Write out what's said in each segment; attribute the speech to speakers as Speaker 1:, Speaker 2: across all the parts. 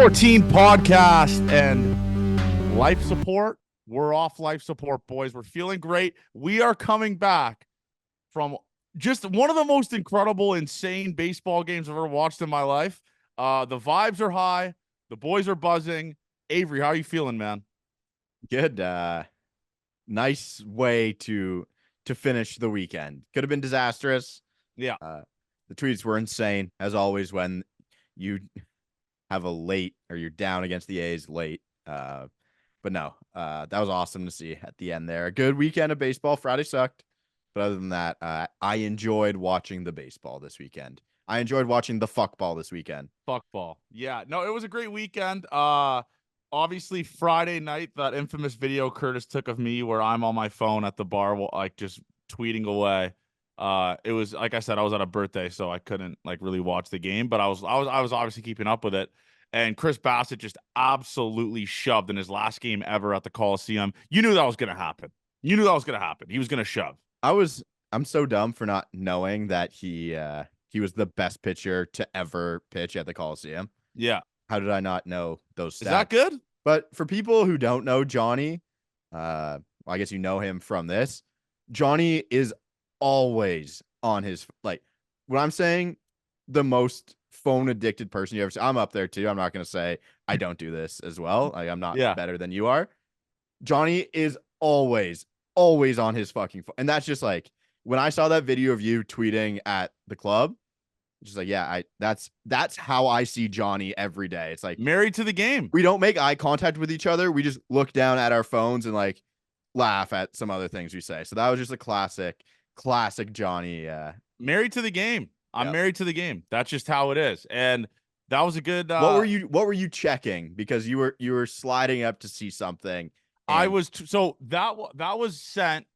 Speaker 1: 14 podcast and life support. We're off life support, boys. We're feeling great. We are coming back from just one of the most incredible, insane baseball games I've ever watched in my life. The vibes are high. The boys are buzzing. Avery, how are you feeling, man?
Speaker 2: Good. Nice way to finish the weekend. Could have been disastrous.
Speaker 1: Yeah.
Speaker 2: The tweets were insane, as always, when you have a late or you're down against the A's late. But no, that was awesome to see at the end there. A good weekend of baseball. Friday sucked. But other than that, I enjoyed watching the baseball this weekend. I enjoyed watching the fuckball this weekend.
Speaker 1: Fuckball. Yeah. No, it was a great weekend. Obviously Friday night, that infamous video Curtis took of me where I'm on my phone at the bar, like just tweeting away. It was, like I said, I was at a birthday, so I couldn't like really watch the game, but I was obviously keeping up with it. And Chris Basset just absolutely shoved in his last game ever at the Coliseum. You knew that was going to happen. He was going to shove.
Speaker 2: I'm so dumb for not knowing that he was the best pitcher to ever pitch at the Coliseum.
Speaker 1: Yeah.
Speaker 2: How did I not know those stats?
Speaker 1: Is that good?
Speaker 2: But for people who don't know Johnny, I guess you know him from this. Johnny is always on his, like, when I'm saying the most phone addicted person you ever see, I'm up there too. I'm not going to say I don't do this as well. Like, I'm not better than you are. Johnny is always on his fucking phone. And that's just like, when I saw that video of you tweeting at the club, just like, yeah, that's how I see Johnny every day. It's like
Speaker 1: married to the game.
Speaker 2: We don't make eye contact with each other. We just look down at our phones and like laugh at some other things we say. So that was just a classic Johnny.
Speaker 1: Married to the game. I'm married to the game. That's just how it is. And that was a good.
Speaker 2: What were you checking? Because you were sliding up to see something.
Speaker 1: I was so that was sent,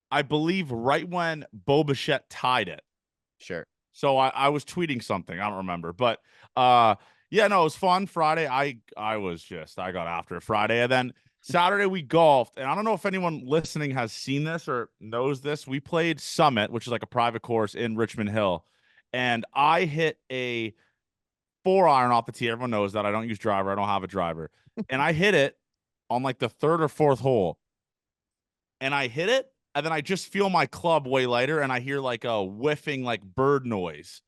Speaker 1: I believe, right when Bo Bichette tied it.
Speaker 2: Sure.
Speaker 1: So I was tweeting something. I don't remember. But yeah, no, it was fun. Friday, I got after it Friday. And then Saturday we golfed. And I don't know if anyone listening has seen this or knows this. We played Summit, which is like a private course in Richmond Hill. And I hit a 4-iron off the tee. Everyone knows that. I don't use driver. I don't have a driver. And I hit it on like the third or fourth hole. And I hit it. And then I just feel my club way lighter, and I hear like a whiffing, like bird noise.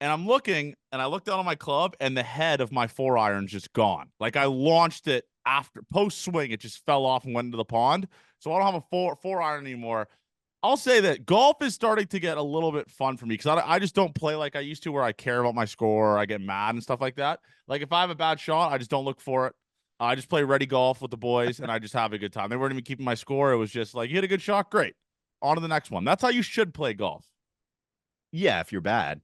Speaker 1: And I'm looking, and I look down on my club, and the head of my 4-iron's just gone. Like I launched it after post swing, it just fell off and went into the pond. So I don't have a 4-iron anymore. I'll say that golf is starting to get a little bit fun for me because I just don't play like I used to, where I care about my score, or I get mad and stuff like that. Like if I have a bad shot, I just don't look for it. I just play ready golf with the boys, and I just have a good time. They weren't even keeping my score. It was just like, you hit a good shot, great. On to the next one. That's how you should play golf.
Speaker 2: Yeah, if you're bad.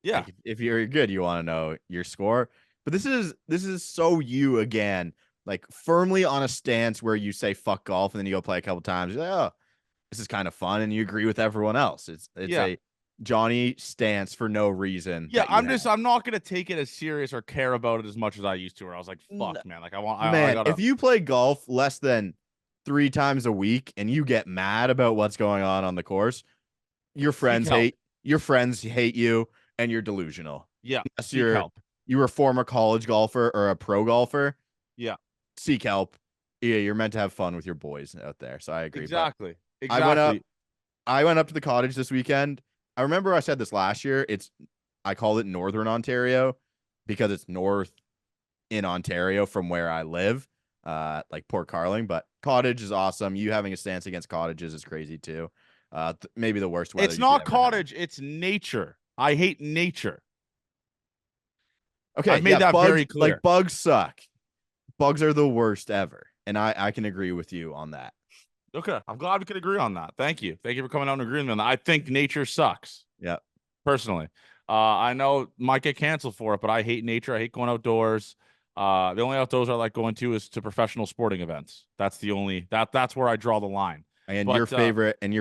Speaker 1: Yeah.
Speaker 2: Like if you're good, you want to know your score. But this is so you again, like firmly on a stance where you say fuck golf, and then you go play a couple times. You're like, oh, this is kind of fun, and you agree with everyone else. It's a Johnny stance for no reason.
Speaker 1: Yeah, I'm not gonna take it as serious or care about it as much as I used to, where I was like, fuck, man. Like
Speaker 2: if you play golf less than 3 times a week and you get mad about what's going on the course, your friends hate you, and you're delusional.
Speaker 1: Yeah.
Speaker 2: Unless you're a former college golfer or a pro golfer.
Speaker 1: Yeah.
Speaker 2: Seek help. Yeah, you're meant to have fun with your boys out there. So I agree.
Speaker 1: Exactly.
Speaker 2: I went up to the cottage this weekend. I remember I said this last year. I called it Northern Ontario because it's north in Ontario from where I live, like Port Carling. But cottage is awesome. You having a stance against cottages is crazy too. Maybe the worst weather.
Speaker 1: It's not cottage. It's nature. I hate nature.
Speaker 2: Okay,
Speaker 1: I made that very clear.
Speaker 2: Like bugs suck. Bugs are the worst ever, and I can agree with you on that.
Speaker 1: Okay, I'm glad we could agree on that. Thank you for coming out and agreeing with me on that. I think nature sucks.
Speaker 2: Yeah,
Speaker 1: personally, I know might get canceled for it, but I hate nature. I hate going outdoors. The only outdoors I like going to is to professional sporting events. That's the only that's where I draw the line.
Speaker 2: And your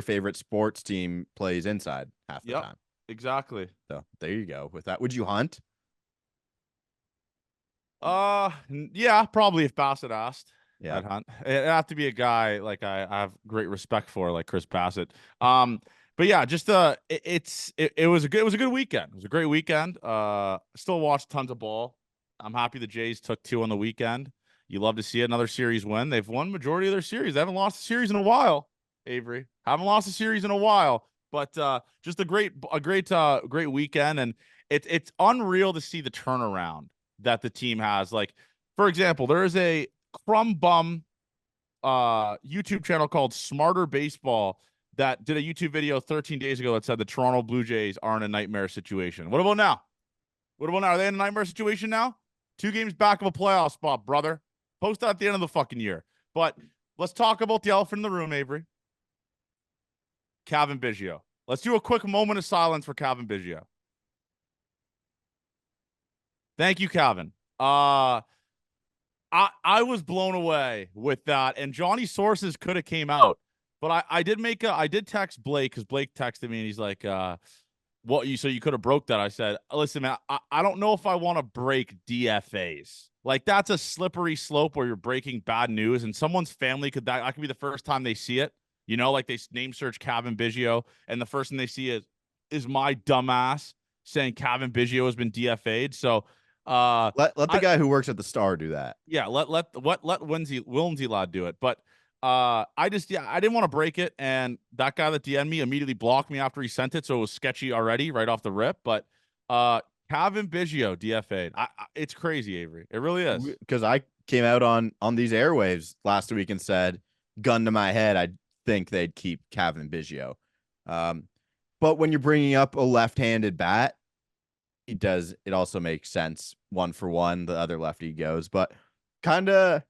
Speaker 2: favorite sports team plays inside half the time.
Speaker 1: Exactly.
Speaker 2: So there you go. With that, would you hunt?
Speaker 1: Yeah, probably if Bassett asked.
Speaker 2: Yeah,
Speaker 1: I'd hunt. It'd have to be a guy like I have great respect for, like Chris Bassett. But yeah, just it was a good weekend. It was a great weekend. Still watched tons of ball. I'm happy the Jays took 2 on the weekend. You love to see another series win. They've won majority of their series. They haven't lost a series in a while, Avery. Haven't lost a series in a while. But just a great weekend, and it's unreal to see the turnaround that the team has. Like, for example, there is a crumb bum YouTube channel called Smarter Baseball that did a YouTube video 13 days ago that said the Toronto Blue Jays are in a nightmare situation. What about now? What about now? Are they in a nightmare situation now? 2 games back of a playoff spot, brother. Post that at the end of the fucking year. But let's talk about the elephant in the room, Avery. Cavin Biggio. Let's do a quick moment of silence for Cavin Biggio. Thank you, Cavin. I was blown away with that, and Johnny's sources could have came out, but I did text Blake, because Blake texted me and he's like, so you could have broke that. I said, listen, man, I don't know if I want to break DFAs. Like, that's a slippery slope where you're breaking bad news, and someone's family that could be the first time they see it. You know, like, they name search Cavan Biggio, and the first thing they see is my dumbass saying Cavan Biggio has been DFA'd. So
Speaker 2: let the guy who works at the Star do that.
Speaker 1: Yeah, let Wilmsy Lad do it. But I didn't want to break it, and that guy that DM'd me immediately blocked me after he sent it, so it was sketchy already right off the rip. But Cavin Biggio DFA'd. It's crazy, Avery. It really is.
Speaker 2: Because I came out on these airwaves last week and said, gun to my head, I think they'd keep Cavan Biggio. But when you're bringing up a left-handed bat, it also makes sense. 1 for 1, the other lefty goes, but kind of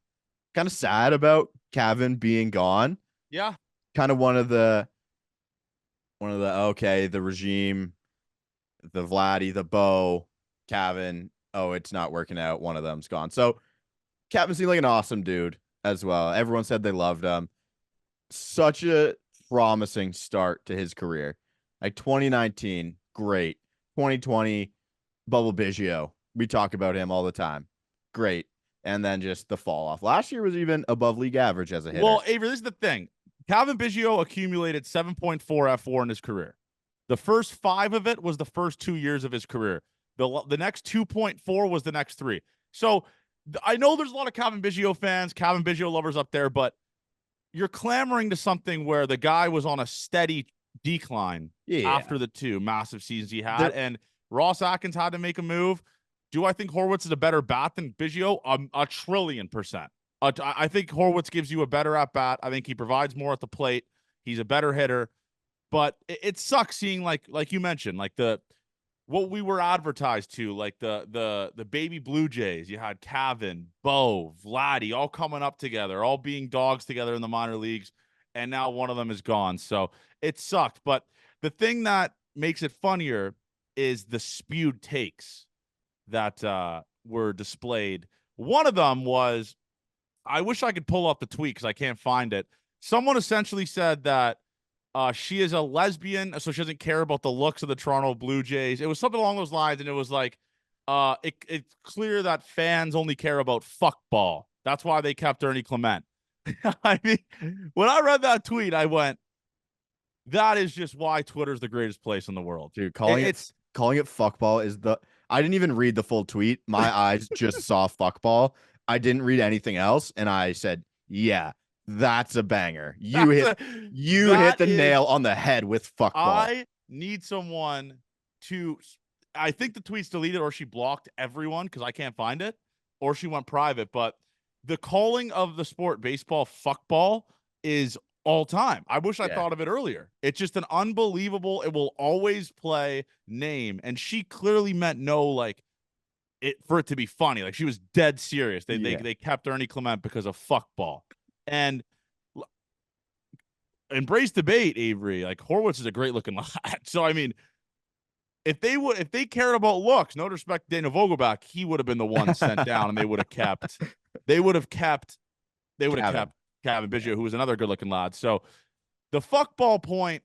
Speaker 2: sad about Cavin being gone.
Speaker 1: Yeah.
Speaker 2: Kind of one of the okay, the regime, the Vladdy, the Bo, Cavin, oh, it's not working out. One of them's gone. So Cavin seemed like an awesome dude as well. Everyone said they loved him. Such a promising start to his career. Like 2019, great. 2020, Bubble Biggio. We talk about him all the time. Great. And then just the fall off. Last year was even above league average as a hitter.
Speaker 1: Well, Avery, this is the thing. Cavin Biggio accumulated 7.4 F4 in his career. The first 5 of it was the first 2 years of his career. The next 2.4 was the next 3. So I know there's a lot of Cavin Biggio fans, Cavin Biggio lovers up there, but you're clamoring to something where the guy was on a steady decline after the 2 massive seasons he had, and Ross Atkins had to make a move. Do I think Horwitz is a better bat than Biggio? 1,000,000,000%. I think Horwitz gives you a better at bat. I think he provides more at the plate. He's a better hitter, but it sucks seeing like you mentioned, like what we were advertised to, like the baby Blue Jays. You had Cavin, Bo, Vladdy, all coming up together, all being dogs together in the minor leagues, and now one of them is gone. So it sucked. But the thing that makes it funnier is the spewed takes that were displayed. One of them was, I wish I could pull up the tweet because I can't find it. Someone essentially said that she is a lesbian, so she doesn't care about the looks of the Toronto Blue Jays. It was something along those lines, and it was like, it's clear that fans only care about fuckball. That's why they kept Ernie Clement. I mean, when I read that tweet, I went, that is just why Twitter's the greatest place in the world.
Speaker 2: Dude, calling it fuckball is I didn't even read the full tweet. My eyes just saw fuckball. I didn't read anything else, and I said, yeah, that's a banger. You hit the nail on the head with fuckball.
Speaker 1: I need someone to, I think the tweet's deleted, or she blocked everyone because I can't find it, or she went private, but the calling of the sport baseball fuckball is all time. I wish I thought of it earlier. It's just an unbelievable, it will always play name. And she clearly meant for it to be funny. Like, she was dead serious. They kept Ernie Clement because of fuckball. And embrace debate, Avery. Like, Horwitz is a great looking lad. So I mean, if they cared about looks, no disrespect to Daniel Vogelback, he would have been the one sent down, and they would have kept Cavin Biggio, who was another good looking lad. So the fuckball point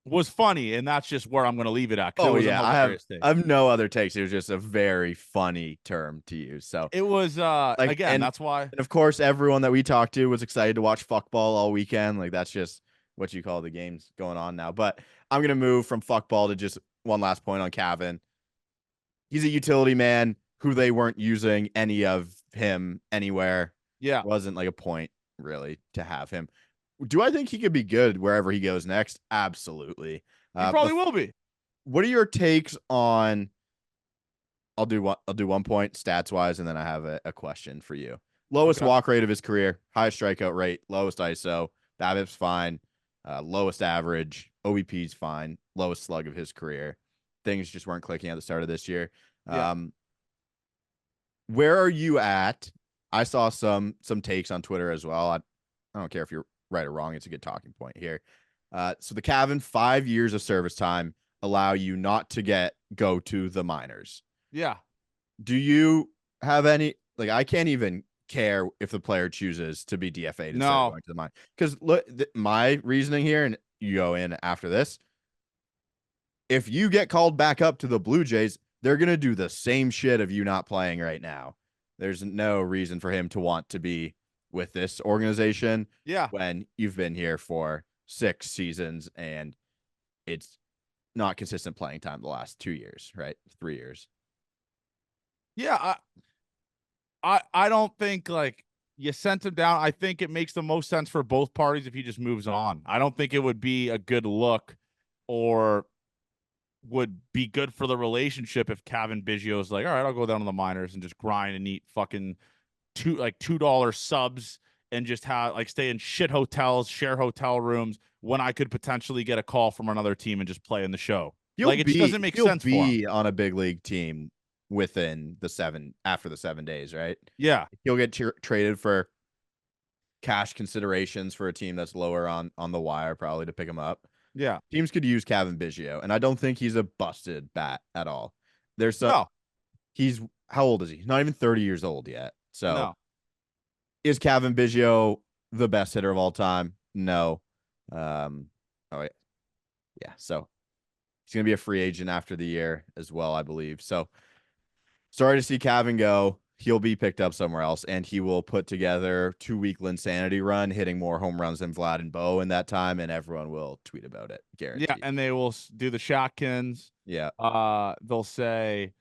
Speaker 1: was funny, and that's just where I'm going to leave it at.
Speaker 2: Oh, yeah. I have no other takes. It was just a very funny term to use. So
Speaker 1: it was, again, that's why.
Speaker 2: And of course, everyone that we talked to was excited to watch fuckball all weekend. Like, that's just what you call the games going on now. But I'm going to move from fuckball to just one last point on Cavin. He's a utility man. who they weren't using any of him anywhere.
Speaker 1: Yeah,
Speaker 2: Wasn't like a point really to have him. Do I think he could be good wherever he goes next? Absolutely.
Speaker 1: he probably will be.
Speaker 2: What are your takes on? I'll do 1 point stats wise, and then I have a question for you. Lowest
Speaker 1: Okay.
Speaker 2: walk rate of his career, highest strikeout rate, lowest ISO, BABIP's fine, lowest average, OBP's fine, lowest slug of his career. Things just weren't clicking at the start of this year.
Speaker 1: Yeah.
Speaker 2: Where are you at? I saw some takes on Twitter as well. I don't care if you're right or wrong. It's a good talking point here. So the Cavin 5 years of service time allow you not to go to the minors.
Speaker 1: Yeah.
Speaker 2: Do you have any, like, I can't even care if the player chooses to be DFA'd instead of going to the minor. Because look, my reasoning here, and you go in after this, if you get called back up to the Blue Jays, they're going to do the same shit of you not playing right now. There's no reason for him to want to be with this organization when you've been here for 6 seasons and it's not consistent playing time the last 2 years, right? 3 years.
Speaker 1: Yeah, I don't think like you sent him down. I think it makes the most sense for both parties if he just moves on. I don't think it would be a good look or would be good for the relationship if Cavan Biggio is like, all right, I'll go down to the minors and just grind and eat fucking $2 subs and just have like stay in shit hotels, share hotel rooms when I could potentially get a call from another team and just play in the show. It just doesn't make sense for him.
Speaker 2: He'll be on a big league team within after the 7 days, right?
Speaker 1: Yeah.
Speaker 2: He'll get traded for cash considerations for a team that's lower on the wire, probably, to pick him up.
Speaker 1: Yeah.
Speaker 2: Teams could use Cavan Biggio, and I don't think he's a busted bat at all. He's how old is he? He's not even 30 years old yet. So is Cavan Biggio the best hitter of all time? No. Yeah. So he's gonna be a free agent after the year as well, I believe. So sorry to see Cavan go. He'll be picked up somewhere else, and he will put together 2-week Linsanity run, hitting more home runs than Vlad and Bo in that time, and everyone will tweet about it. Guaranteed.
Speaker 1: Yeah, and they will do the Shatkins.
Speaker 2: Yeah.
Speaker 1: They'll say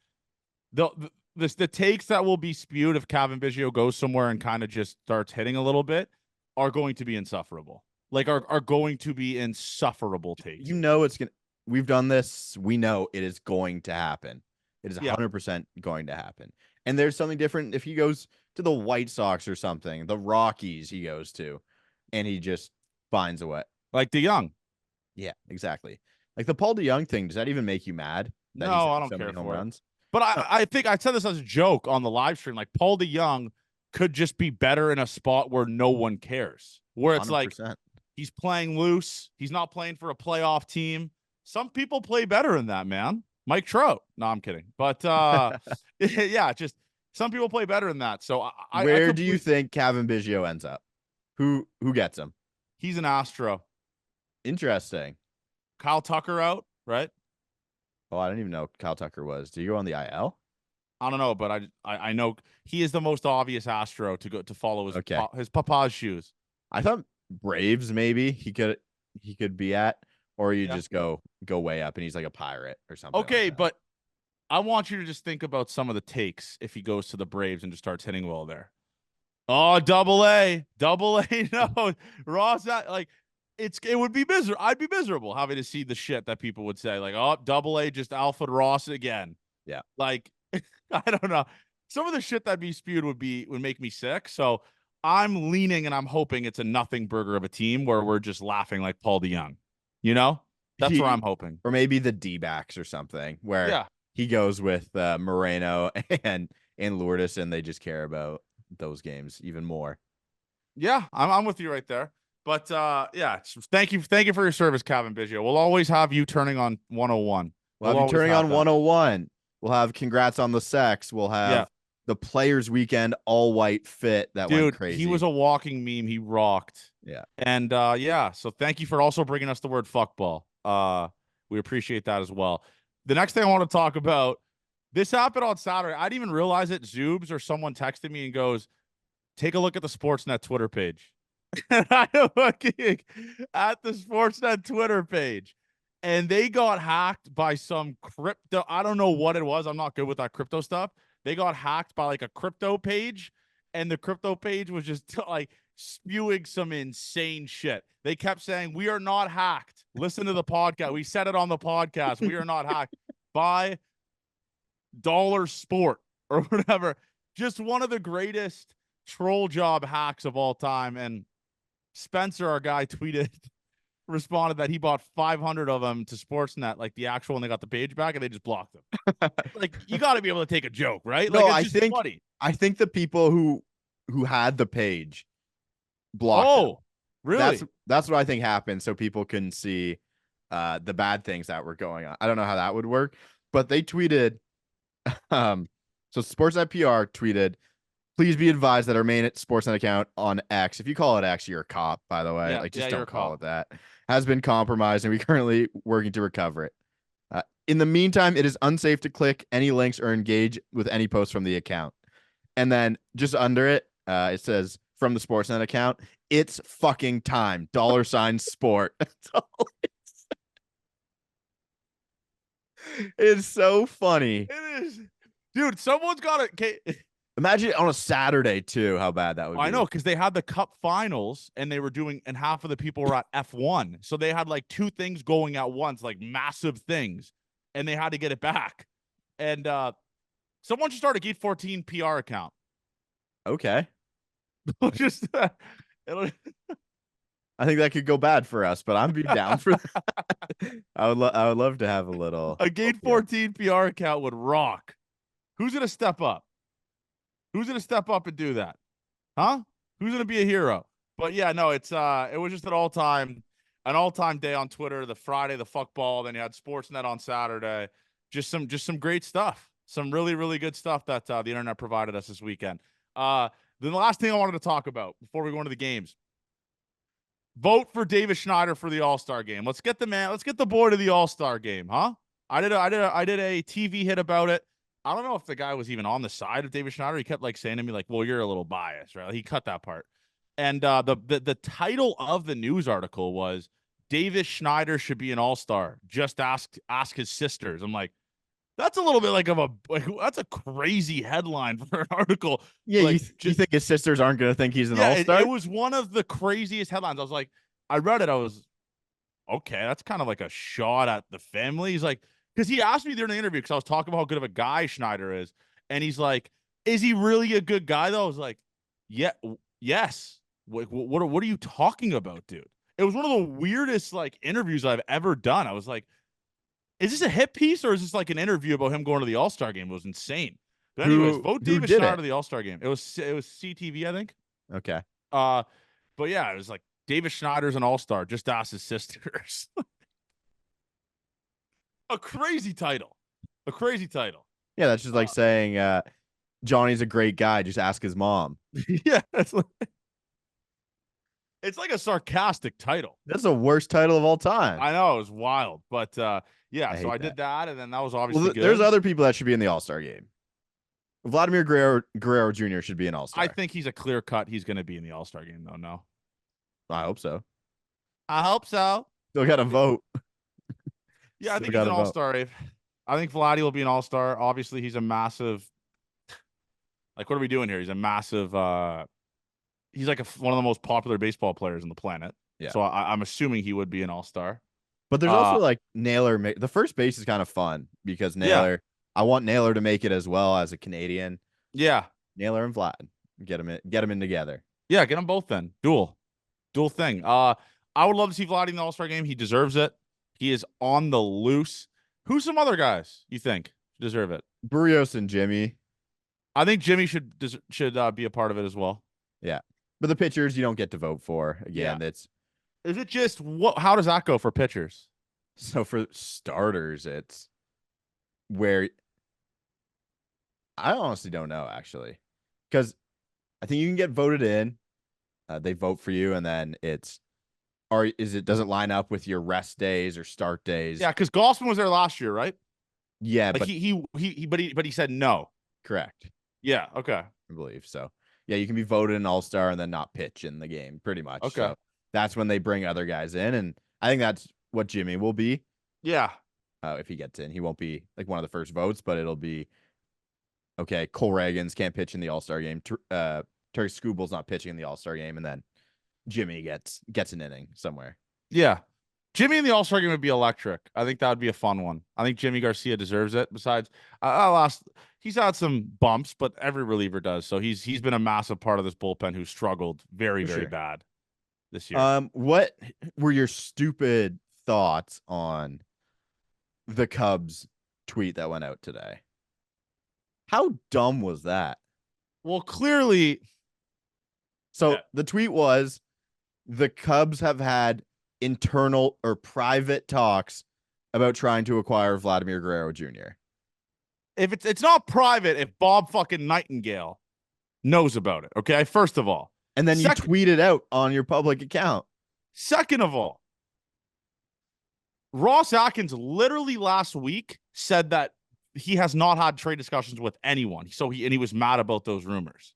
Speaker 1: the takes that will be spewed if Cavan Biggio goes somewhere and kind of just starts hitting a little bit are going to be insufferable. Like are going to be insufferable takes.
Speaker 2: You know it's gonna. We've done this. We know it is going to happen. It is 100% going to happen. And there's something different if he goes to the White Sox or something, the Rockies he goes to, and he just finds a way.
Speaker 1: Like DeYoung.
Speaker 2: Yeah, exactly. Like the Paul DeYoung thing, does that even make you mad?
Speaker 1: No, I don't care for it. But I think I said this as a joke on the live stream. Like Paul DeYoung could just be better in a spot where no one cares. Where it's 100%. Like he's playing loose. He's not playing for a playoff team. Some people play better in that, man. Mike Trout. No, I'm kidding. But yeah, just some people play better than that. So
Speaker 2: where do you think Cavan Biggio ends up? Who gets him?
Speaker 1: He's an Astro.
Speaker 2: Interesting.
Speaker 1: Kyle Tucker out, right?
Speaker 2: Oh, I didn't even know Kyle Tucker was. Do you go on the IL?
Speaker 1: I don't know, but I know he is the most obvious Astro to follow his papa's shoes.
Speaker 2: I thought Braves maybe he could be at. Or you just go way up and he's like a pirate or something.
Speaker 1: Okay, like but I want you to just think about some of the takes if he goes to the Braves and just starts hitting well there. Oh, double A. No, Ross, like it would be miserable. I'd be miserable having to see the shit that people would say, like, oh, double A, just Alfred Ross again.
Speaker 2: Yeah.
Speaker 1: Like, I don't know. Some of the shit that be spewed would make me sick. So I'm leaning and I'm hoping it's a nothing burger of a team where we're just laughing like Paul DeYoung. You know, that's where I'm hoping.
Speaker 2: Or maybe the D-backs or something where he goes with Moreno and Lourdes and they just care about those games even more.
Speaker 1: Yeah, I'm with you right there. But yeah, thank you for your service, Cavan Biggio. We'll always have you turning on 101.
Speaker 2: We'll have you turning on 101. We'll have congrats on the sex. We'll have the Players Weekend all white fit that went crazy.
Speaker 1: He was a walking meme. He rocked.
Speaker 2: Yeah.
Speaker 1: And so thank you for also bringing us the word fuckball. We appreciate that as well. The next thing I want to talk about, this happened on Saturday. I didn't even realize it. Zoobs or someone texted me and goes, take a look at the Sportsnet Twitter page. And I'm looking at the Sportsnet Twitter page. And they got hacked by some crypto. I don't know what it was. I'm not good with that crypto stuff. they got hacked by like a crypto page, and the crypto page was just like spewing some insane shit. They kept saying, "We are not hacked. Listen to the podcast. We said it on the podcast. We are not hacked by Dollar Sport or whatever." Just one of the greatest troll job hacks of all time. And Spencer, our guy, responded that he bought 500 of them to Sportsnet, like the actual, and they got the page back, and they just blocked them. Like, you got to be able to take a joke, right?
Speaker 2: No,
Speaker 1: like, it's just funny.
Speaker 2: I think the people who had the page blocked them.
Speaker 1: Oh, really?
Speaker 2: That's what I think happened, so people couldn't see the bad things that were going on. I don't know how that would work, but they tweeted. So Sportsnet PR tweeted, "Please be advised that our main Sportsnet account on X, if you call it X, you're a cop, by the way.
Speaker 1: Yeah,
Speaker 2: just
Speaker 1: you're
Speaker 2: don't
Speaker 1: a
Speaker 2: call
Speaker 1: cop.
Speaker 2: it that. Has been compromised, and we're currently working to recover it. In the meantime, it is unsafe to click any links or engage with any posts from the account." And then just under it, it says from the Sportsnet account, "It's fucking time. $sport." That's all it's so funny.
Speaker 1: It is. Dude, someone's got to.
Speaker 2: Imagine it on a Saturday too, how bad that would be.
Speaker 1: I know, because they had the cup finals and they were doing, and half of the people were at F1. So they had like two things going at once, like massive things, and they had to get it back. And someone should start a Gate 14 PR account.
Speaker 2: Okay.
Speaker 1: Just it'll
Speaker 2: I think that could go bad for us, but I'm be down for that. I would love to have a little.
Speaker 1: a Gate 14 PR account would rock. Who's gonna step up? Who's gonna step up and do that? Huh? Who's gonna be a hero? But yeah, no, it was just an all-time day on Twitter. The Friday, the fuck ball. Then you had Sportsnet on Saturday. Just some great stuff. Some really, really good stuff that the internet provided us this weekend. Then the last thing I wanted to talk about before we go into the games. Vote for Davis Schneider for the All-Star game. Let's get the boy to the All-Star game, huh? I did a TV hit about it. I don't know if the guy was even on the side of Davis Schneider. He kept like saying to me, like, "Well, you're a little biased," right? He cut that part. And the title of the news article was Davis Schneider should be an All-Star. Just ask his sisters. I'm like, that's a little bit that's a crazy headline for an article.
Speaker 2: Yeah,
Speaker 1: like,
Speaker 2: you think his sisters aren't going to think he's an
Speaker 1: yeah,
Speaker 2: All-Star?
Speaker 1: It was one of the craziest headlines. I was like, I read it. I was, okay, that's kind of like a shot at the family. He's like, because he asked me during the interview, because I was talking about how good of a guy Schneider is. And he's like, is he really a good guy, though? I was like, yeah, yes. What are you talking about, dude? It was one of the weirdest like interviews I've ever done. I was like, is this a hit piece or is this like an interview about him going to the All-Star game? It was insane. But anyways, vote Davis Schneider to the All-Star game. It was CTV, I think.
Speaker 2: Okay.
Speaker 1: But yeah, it was like Davis Schneider's an All-Star. Just ask his sisters. A crazy title.
Speaker 2: Yeah, that's just like saying Johnny's a great guy. Just ask his mom.
Speaker 1: Yeah, it's like a sarcastic title.
Speaker 2: That's the worst title of all time.
Speaker 1: I know, it was wild. But yeah, so I did that, and then that was obviously good.
Speaker 2: There's other people that should be in the All-Star game. Vladimir Guerrero Jr. should be an All-Star.
Speaker 1: I think he's a clear cut. He's going to be in the All-Star game, though. No,
Speaker 2: I hope so.
Speaker 1: Still
Speaker 2: got to vote.
Speaker 1: Yeah, I think he's an All-Star. I think Vladdy will be an All-Star. Obviously, he's a massive. Like, what are we doing here? He's a massive. He's like one of the most popular baseball players on the planet.
Speaker 2: Yeah.
Speaker 1: So I'm assuming he would be an All-Star.
Speaker 2: But there's also like Naylor. The first base is kind of fun because Naylor. Yeah. I want Naylor to make it as well as a Canadian.
Speaker 1: Yeah.
Speaker 2: Naylor and Vlad. Get them in together.
Speaker 1: Yeah, get them both then. Dual thing. I would love to see Vladdy in the All-Star game. He deserves it. He is on the loose. Who's some other guys you think deserve it?
Speaker 2: Barrios and Jimmy.
Speaker 1: I think Jimmy should be a part of it as well.
Speaker 2: Yeah. But the pitchers you don't get to vote for. Again,
Speaker 1: yeah. Is it just how does that go for pitchers?
Speaker 2: So for starters, it's where I honestly don't know, actually, because I think you can get voted in. They vote for you, and then doesn't line up with your rest days or start days.
Speaker 1: Yeah, because Gausman was there last year, right?
Speaker 2: Yeah,
Speaker 1: like but he said no.
Speaker 2: Correct.
Speaker 1: Yeah. Okay.
Speaker 2: I believe so. Yeah, you can be voted an All-Star and then not pitch in the game, pretty much.
Speaker 1: Okay.
Speaker 2: So that's when they bring other guys in, and I think that's what Jimmy will be.
Speaker 1: Yeah.
Speaker 2: If he gets in, he won't be like one of the first votes, but it'll be Okay, Cole Reagans can't pitch in the All-Star game. Terry Scooble's not pitching in the All-Star game, and then Jimmy gets an inning somewhere.
Speaker 1: Yeah. Jimmy in the All-Star game would be electric. I think that would be a fun one. I think Jimmy Garcia deserves it. Besides, he's had some bumps, but every reliever does. So he's been a massive part of this bullpen who struggled very, very bad this year.
Speaker 2: What were your stupid thoughts on the Cubs tweet that went out today? How dumb was that?
Speaker 1: Well, clearly.
Speaker 2: So the tweet was, the Cubs have had internal or private talks about trying to acquire Vladimir Guerrero Jr.
Speaker 1: If it's not private, if Bob fucking Nightingale knows about it, okay? First of all.
Speaker 2: And then you tweet it out on your public account.
Speaker 1: Second of all, Ross Atkins literally last week said that he has not had trade discussions with anyone. So he was mad about those rumors.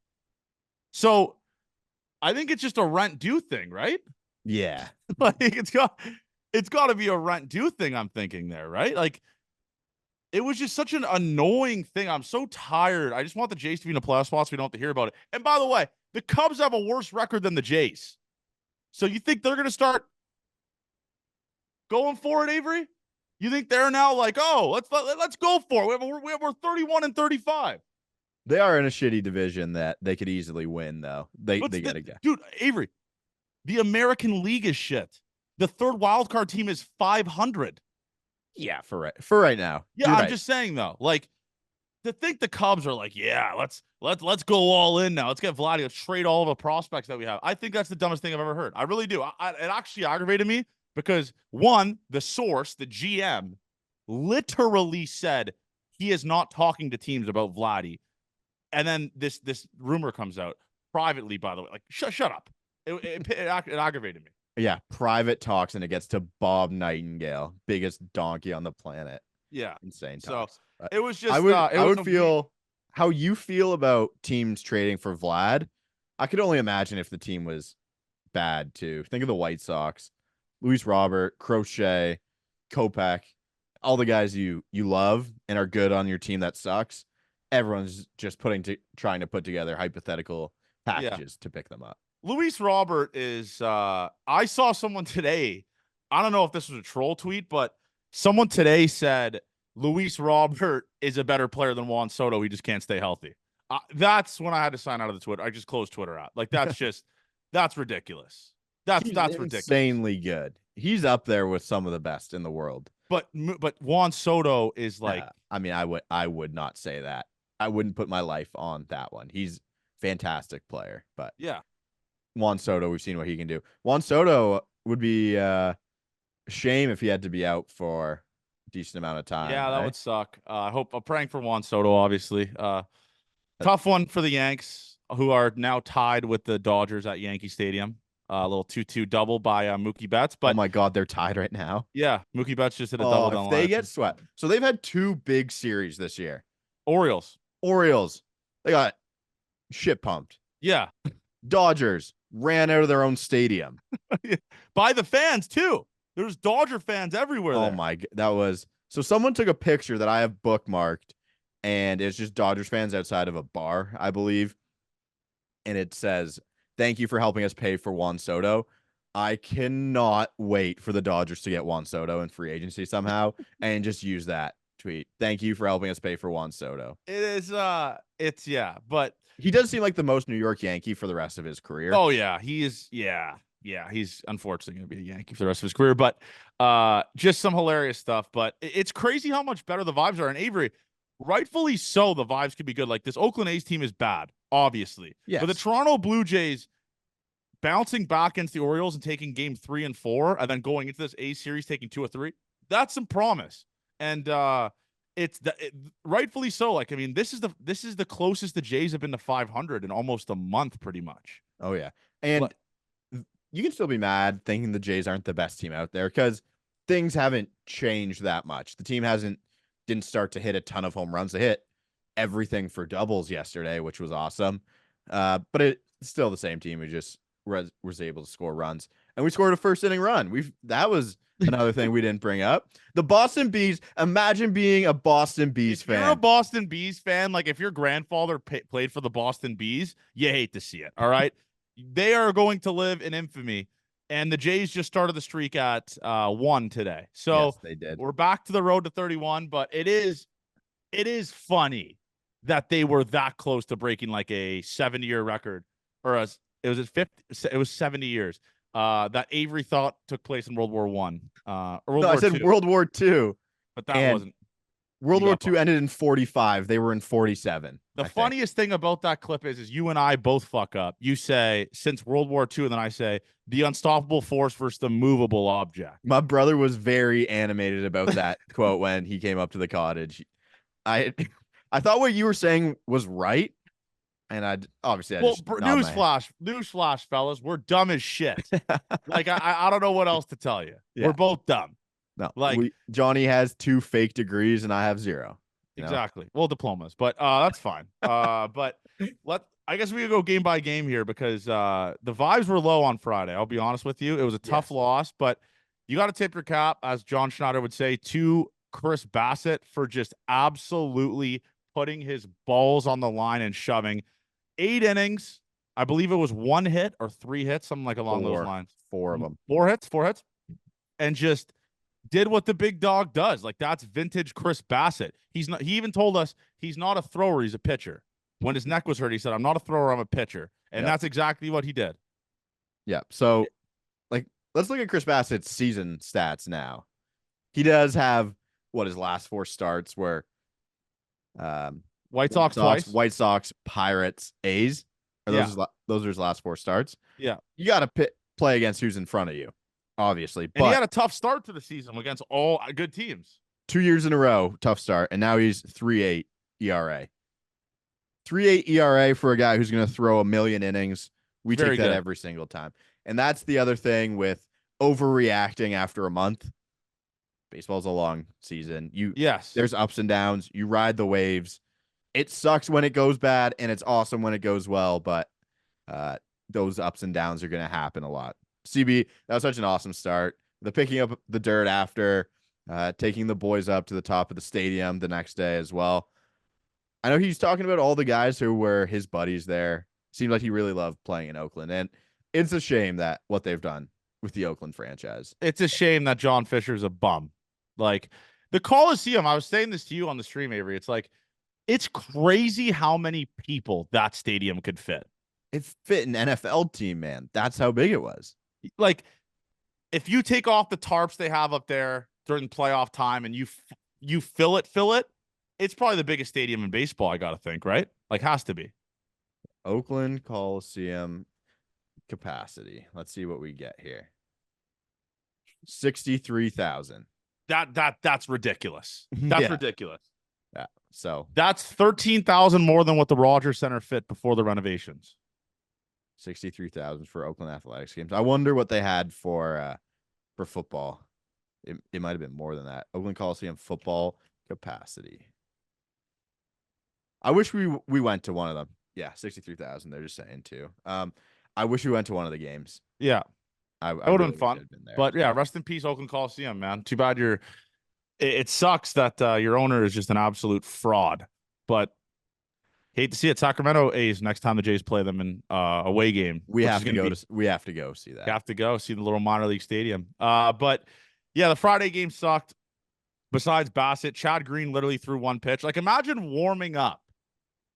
Speaker 1: So I think it's just a rent due thing, right?
Speaker 2: Yeah.
Speaker 1: Like it's got to be a rent due thing, I'm thinking there, right? Like it was just such an annoying thing. I'm so tired. I just want the Jays to be in the playoff spots so we don't have to hear about it. And by the way, the Cubs have a worse record than the Jays. So you think they're going to start going for it, Avery? You think they're now like, oh, let's go for it? We're 31-35.
Speaker 2: They are in a shitty division that they could easily win, though. They got to go.
Speaker 1: Dude, Avery, the American League is shit. The third wildcard team is 500.
Speaker 2: Yeah, for right now.
Speaker 1: Yeah, I'm just saying though, like to think the Cubs are like, yeah, let's go all in now. Let's get Vladdy. Let's trade all of the prospects that we have. I think that's the dumbest thing I've ever heard. I really do. It actually aggravated me because one, the source, the GM, literally said he is not talking to teams about Vladdy, and then this rumor comes out privately. By the way, like shut up. It aggravated me.
Speaker 2: Yeah, private talks, and it gets to Bob Nightingale, biggest donkey on the planet.
Speaker 1: Yeah,
Speaker 2: insane
Speaker 1: talks. So it was just.
Speaker 2: I would feel how you feel about teams trading for Vlad. I could only imagine if the team was bad too. Think of the White Sox, Luis Robert, Crochet, Kopech, all the guys you love and are good on your team that sucks. Everyone's just trying to put together hypothetical packages to pick them up.
Speaker 1: Luis Robert is I saw someone today. I don't know if this was a troll tweet, but someone today said Luis Robert is a better player than Juan Soto. He just can't stay healthy. That's when I had to sign out of the Twitter. I just closed Twitter out. Like that's just that's ridiculous. That's ridiculous.
Speaker 2: Insanely good. He's up there with some of the best in the world.
Speaker 1: But Juan Soto is like.
Speaker 2: I mean, I would not say that. I wouldn't put my life on that one. He's a fantastic player, but
Speaker 1: yeah.
Speaker 2: Juan Soto, we've seen what he can do. Juan Soto would be a shame if he had to be out for a decent amount of time.
Speaker 1: Yeah, that would suck. I'm praying for Juan Soto, obviously. Tough one for the Yanks, who are now tied with the Dodgers at Yankee Stadium. A little 2-2 double by Mookie Betts. But
Speaker 2: oh my God, they're tied right now.
Speaker 1: Yeah, Mookie Betts just hit a double down the line.
Speaker 2: They get swept. So they've had two big series this year.
Speaker 1: Orioles.
Speaker 2: They got shit pumped.
Speaker 1: Yeah.
Speaker 2: Dodgers ran out of their own stadium.
Speaker 1: By the fans, too. There's Dodger fans everywhere.
Speaker 2: Oh, my God. That was... So someone took a picture that I have bookmarked, and it's just Dodgers fans outside of a bar, I believe. And it says, "Thank you for helping us pay for Juan Soto." I cannot wait for the Dodgers to get Juan Soto in free agency somehow and just use that tweet. "Thank you for helping us pay for Juan Soto."
Speaker 1: It is, but
Speaker 2: he does seem like the most New York Yankee for the rest of his career.
Speaker 1: Oh, yeah. He is, yeah. He's unfortunately going to be a Yankee for the rest of his career, but just some hilarious stuff. But it's crazy how much better the vibes are. And Avery, rightfully so, the vibes could be good. Like this Oakland A's team is bad, obviously.
Speaker 2: Yes.
Speaker 1: But the Toronto Blue Jays bouncing back against the Orioles and taking game 3 and 4, and then going into this A's series taking 2 or 3, that's some promise. And rightfully so. Like, I mean, this is the closest the Jays have been to 500 in almost a month, pretty much.
Speaker 2: Oh yeah, and you can still be mad thinking the Jays aren't the best team out there because things haven't changed that much. The team didn't start to hit a ton of home runs. They hit everything for doubles yesterday, which was awesome. But it's still the same team who just was able to score runs, and we scored a first inning run. That was another thing we didn't bring up. The Boston Bees. Imagine being a Boston Bees
Speaker 1: If
Speaker 2: fan.
Speaker 1: you're a Boston Bees fan, like if your grandfather played for the Boston Bees, you hate to see it. All right, they are going to live in infamy. And the Jays just started the streak at 1 today. So
Speaker 2: Yes, they did.
Speaker 1: we're back to the road to 31, but it is funny that they were that close to breaking like a 70-year record, or it was 70 years. That Avery thought took place in World War One. Or World
Speaker 2: No,
Speaker 1: War
Speaker 2: I said
Speaker 1: II,
Speaker 2: World War II.
Speaker 1: but that
Speaker 2: And
Speaker 1: wasn't.
Speaker 2: World
Speaker 1: You
Speaker 2: War
Speaker 1: got
Speaker 2: II ended in 45. They were in 47.
Speaker 1: The
Speaker 2: I think.
Speaker 1: funniest thing about that clip is you and I both fuck up. You say since World War II, and then I say the unstoppable force versus the movable object.
Speaker 2: My brother was very animated about that quote when he came up to the cottage. I I thought what you were saying was right, and I just
Speaker 1: Newsflash, fellas, we're dumb as shit. Like I don't know what else to tell you.
Speaker 2: Yeah.
Speaker 1: We're both dumb.
Speaker 2: No,
Speaker 1: Like
Speaker 2: Johnny has 2 fake degrees and I have 0.
Speaker 1: Exactly. Well, diplomas, but that's fine. But I guess we could go game by game here because the vibes were low on Friday. I'll be honest with you. It was a tough loss, but you got to tip your cap, as John Schneider would say, to Chris Bassett for just absolutely putting his balls on the line and shoving 8 innings. I believe it was 1 hit or 3 hits, something like along those lines.
Speaker 2: 4 of them.
Speaker 1: 4 hits, and just did what the big dog does. Like that's vintage Chris Bassett. He even told us he's not a thrower, he's a pitcher. When his neck was hurt, he said, "I'm not a thrower, I'm a pitcher." And that's exactly what he did.
Speaker 2: Yeah. So let's look at Chris Bassett's season stats now. He does have his last 4 starts were
Speaker 1: White Sox twice.
Speaker 2: White Sox, Pirates, A's. Those are his last 4 starts.
Speaker 1: Yeah.
Speaker 2: You got to play against who's in front of you, obviously.
Speaker 1: And he had a tough start to the season against all good teams.
Speaker 2: 2 years in a row, tough start, and now he's 3.8 ERA. 3.8 ERA for a guy who's going to throw a million innings. We take that every single time. And that's the other thing with overreacting after a month. Baseball's a long season. There's ups and downs. You ride the waves. It sucks when it goes bad, and it's awesome when it goes well, but those ups and downs are going to happen a lot. CB, that was such an awesome start. The picking up the dirt after, taking the boys up to the top of the stadium the next day as well. I know he's talking about all the guys who were his buddies there. Seemed like he really loved playing in Oakland, and it's a shame that what they've done with the Oakland franchise.
Speaker 1: It's a shame that John Fisher's a bum. Like the Coliseum, I was saying this to you on the stream, Avery. It's like, it's crazy how many people that stadium could fit.
Speaker 2: It fit an NFL team, man. That's how big it was.
Speaker 1: Like, if you take off the tarps they have up there during playoff time and you fill it, it's probably the biggest stadium in baseball, I got to think, right? Like, has to be.
Speaker 2: Oakland Coliseum capacity. Let's see what we get here. 63,000.
Speaker 1: That's ridiculous. That's ridiculous.
Speaker 2: Yeah. So
Speaker 1: that's 13,000 more than what the Rogers Center fit before the renovations.
Speaker 2: 63,000 for Oakland Athletics games. I wonder what they had for football. It might have been more than that. Oakland Coliseum football capacity. I wish we went to one of them. Yeah, 63,000. They're just saying too. I wish we went to one of the games.
Speaker 1: Yeah,
Speaker 2: I
Speaker 1: would have been fun. But yeah, rest in peace, Oakland Coliseum, man. Too bad it sucks that your owner is just an absolute fraud. But hate to see it. Sacramento A's next time the Jays play them in away game.
Speaker 2: We have to go see that.
Speaker 1: Have to go see the little minor league stadium. But yeah, the Friday game sucked. Besides Bassett, Chad Green literally threw 1 pitch. Like, imagine warming up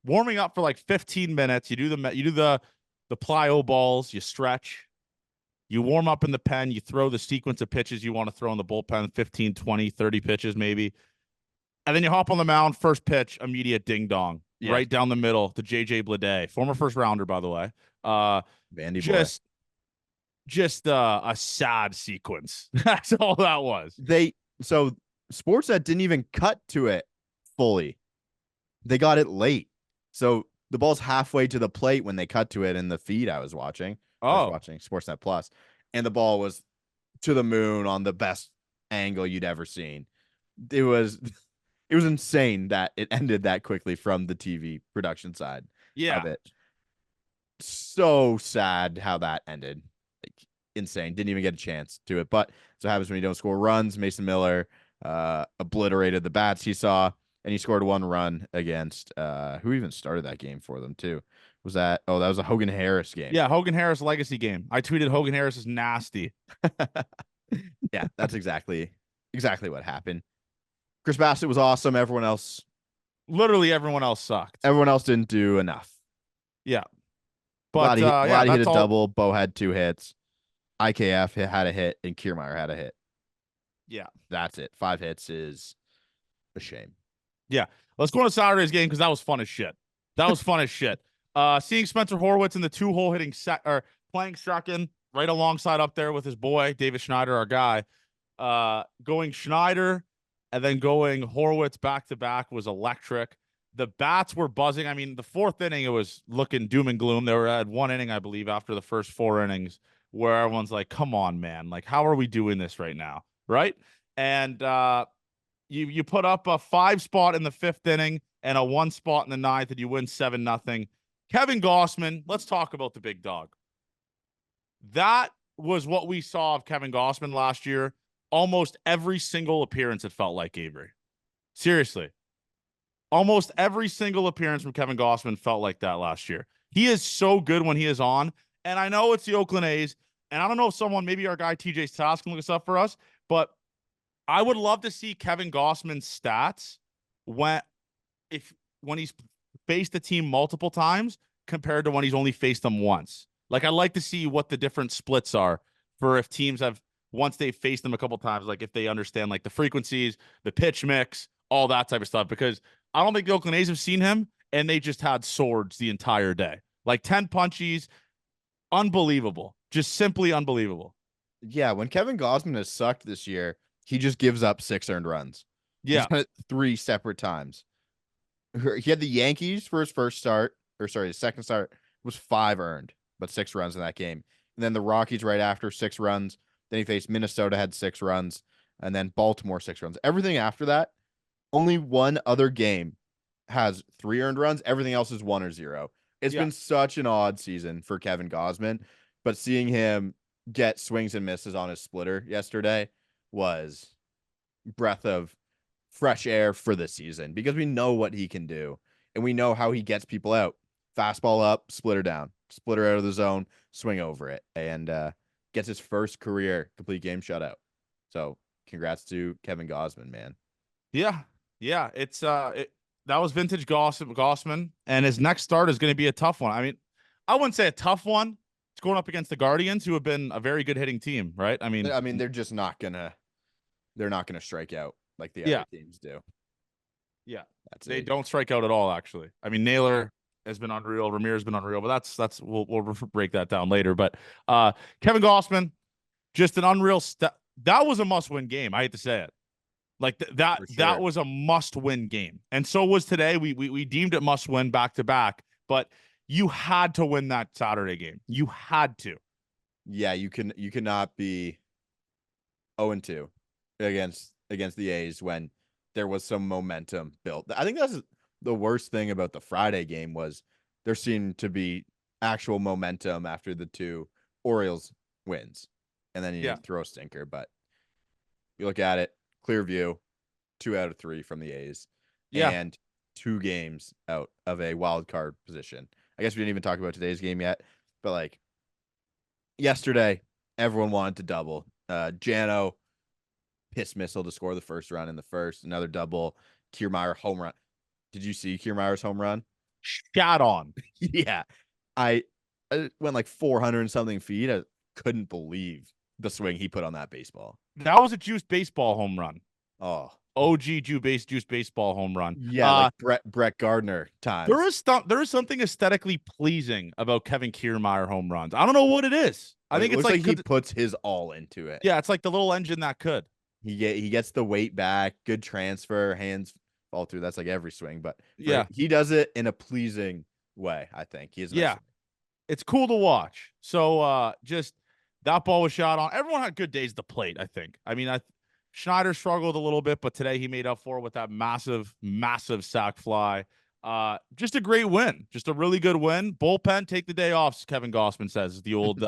Speaker 1: for like 15 minutes. You do the plyo balls, you stretch, you warm up in the pen, you throw the sequence of pitches you want to throw in the bullpen, 15, 20, 30 pitches maybe. And then you hop on the mound, first pitch, immediate ding dong, right down the middle to JJ Bleday, former first rounder, by the way.
Speaker 2: Vandy
Speaker 1: just a sad sequence. That's all that was.
Speaker 2: So Sportsnet didn't even cut to it fully. They got it late. So the ball's halfway to the plate when they cut to it in the feed I was watching. I was watching Sportsnet Plus, and the ball was to the moon on the best angle you'd ever seen. It was insane that it ended that quickly from the TV production side of it. So sad how that ended. Like, insane. Didn't even get a chance to it. But so happens when you don't score runs. Mason Miller obliterated the bats he saw, and he scored 1 run against who even started that game for them too. Was that that was a Hogan Harris game.
Speaker 1: Yeah, Hogan Harris legacy game. I tweeted Hogan Harris is nasty.
Speaker 2: Yeah, that's exactly what happened. Chris Bassett was awesome.
Speaker 1: Literally everyone else sucked.
Speaker 2: Everyone else didn't do enough.
Speaker 1: Yeah.
Speaker 2: But
Speaker 1: Glad
Speaker 2: he hit a double. Bo had 2 hits. IKF had a hit, and Kiermaier had a hit.
Speaker 1: Yeah.
Speaker 2: That's it. 5 hits is a shame.
Speaker 1: Yeah. Let's go to Saturday's game because that was fun as shit. Seeing Spencer Horwitz in the 2-hole hitting playing second right alongside up there with his boy, David Schneider, our guy. Going Schneider and then going Horwitz back to back was electric. The bats were buzzing. I mean, the 4th inning, it was looking doom and gloom. They were at 1 inning, I believe, after the first 4 innings, where everyone's like, come on, man. Like, how are we doing this right now? Right. And you put up a 5 spot in the 5th inning and a 1 spot in the 9th, and you win 7-0. Kevin Gausman, let's talk about the big dog. That was what we saw of Kevin Gausman last year. Almost every single appearance, it felt like, Avery. Seriously. Almost every single appearance from Kevin Gausman felt like that last year. He is so good when he is on. And I know it's the Oakland A's. And I don't know if someone, maybe our guy TJ Tass can look this up for us, but I would love to see Kevin Gausman's stats when he's faced the team multiple times compared to when he's only faced them once. Like, I'd like to see what the different splits are for if teams have, once they've faced them a couple times, like if they understand like the frequencies, the pitch mix, all that type of stuff. Because I don't think the Oakland A's have seen him, and they just had swords the entire day. Like 10 punchies, unbelievable. Just simply unbelievable.
Speaker 2: Yeah, when Kevin Gausman has sucked this year, he just gives up 6 earned runs.
Speaker 1: Yeah.
Speaker 2: He's done it 3 separate times. He had the Yankees for his his second start was 5 earned, but 6 runs in that game. And then the Rockies right after, 6 runs. Then he faced Minnesota, had 6 runs, and then Baltimore 6 runs. Everything after that, only one other game has 3 earned runs. Everything else is 1 or 0. It's been such an odd season for Kevin Gausman, but seeing him get swings and misses on his splitter yesterday was breath of fresh air for the season, because we know what he can do and we know how he gets people out. Fastball up, splitter down, splitter out of the zone, swing over it, and gets his first career complete game shutout. So congrats to Kevin Gausman, man.
Speaker 1: Yeah. It's that was vintage Gausman, and his next start is going to be a tough one. I mean, I wouldn't say a tough one. It's going up against the Guardians, who have been a very good hitting team, right? I mean,
Speaker 2: they're just not gonna strike out like the other teams do.
Speaker 1: Yeah, they don't strike out at all. Actually, I mean, Naylor has been unreal. Ramirez has been unreal, but that's we'll break that down later. But Kevin Gausman, just an unreal that was a must-win game. I hate to say it. Like that was a must-win game, and so was today. We deemed it must-win back-to-back, but you had to win that Saturday game. You had to.
Speaker 2: Yeah, you cannot be 0-2 against the A's when there was some momentum built. I think that's the worst thing about the Friday game, was there seemed to be actual momentum after the 2 Orioles wins, and then you throw a stinker. But you look at it, clear view, 2 out of 3 from the A's, and 2 games out of a wild card position. I guess we didn't even talk about today's game yet, but like yesterday, everyone wanted to double. Jano piss missile to score the first run in the first, another double. Kiermaier home run. Did you see Kiermaier's home run?
Speaker 1: Shot on.
Speaker 2: Yeah. I went like 400 and something feet. I couldn't believe the swing he put on that baseball.
Speaker 1: That was a juiced baseball home run.
Speaker 2: Oh,
Speaker 1: OG juiced baseball home run.
Speaker 2: Yeah, like Brett Gardner times.
Speaker 1: There is something aesthetically pleasing about Kevin Kiermaier home runs. I don't know what it is. I think it's like
Speaker 2: he puts his all into it.
Speaker 1: Yeah, it's like the little engine that could.
Speaker 2: He gets the weight back, good transfer, hands fall through. That's like every swing, but he does it in a pleasing way. I think he is.
Speaker 1: It's cool to watch. So just that ball was shot on. Everyone had good days at the plate, I think. I mean, Schneider struggled a little bit, but today he made up for it with that massive sac fly. Just a great win. Just a really good win. Bullpen, take the day off, Kevin Gossman says, as the old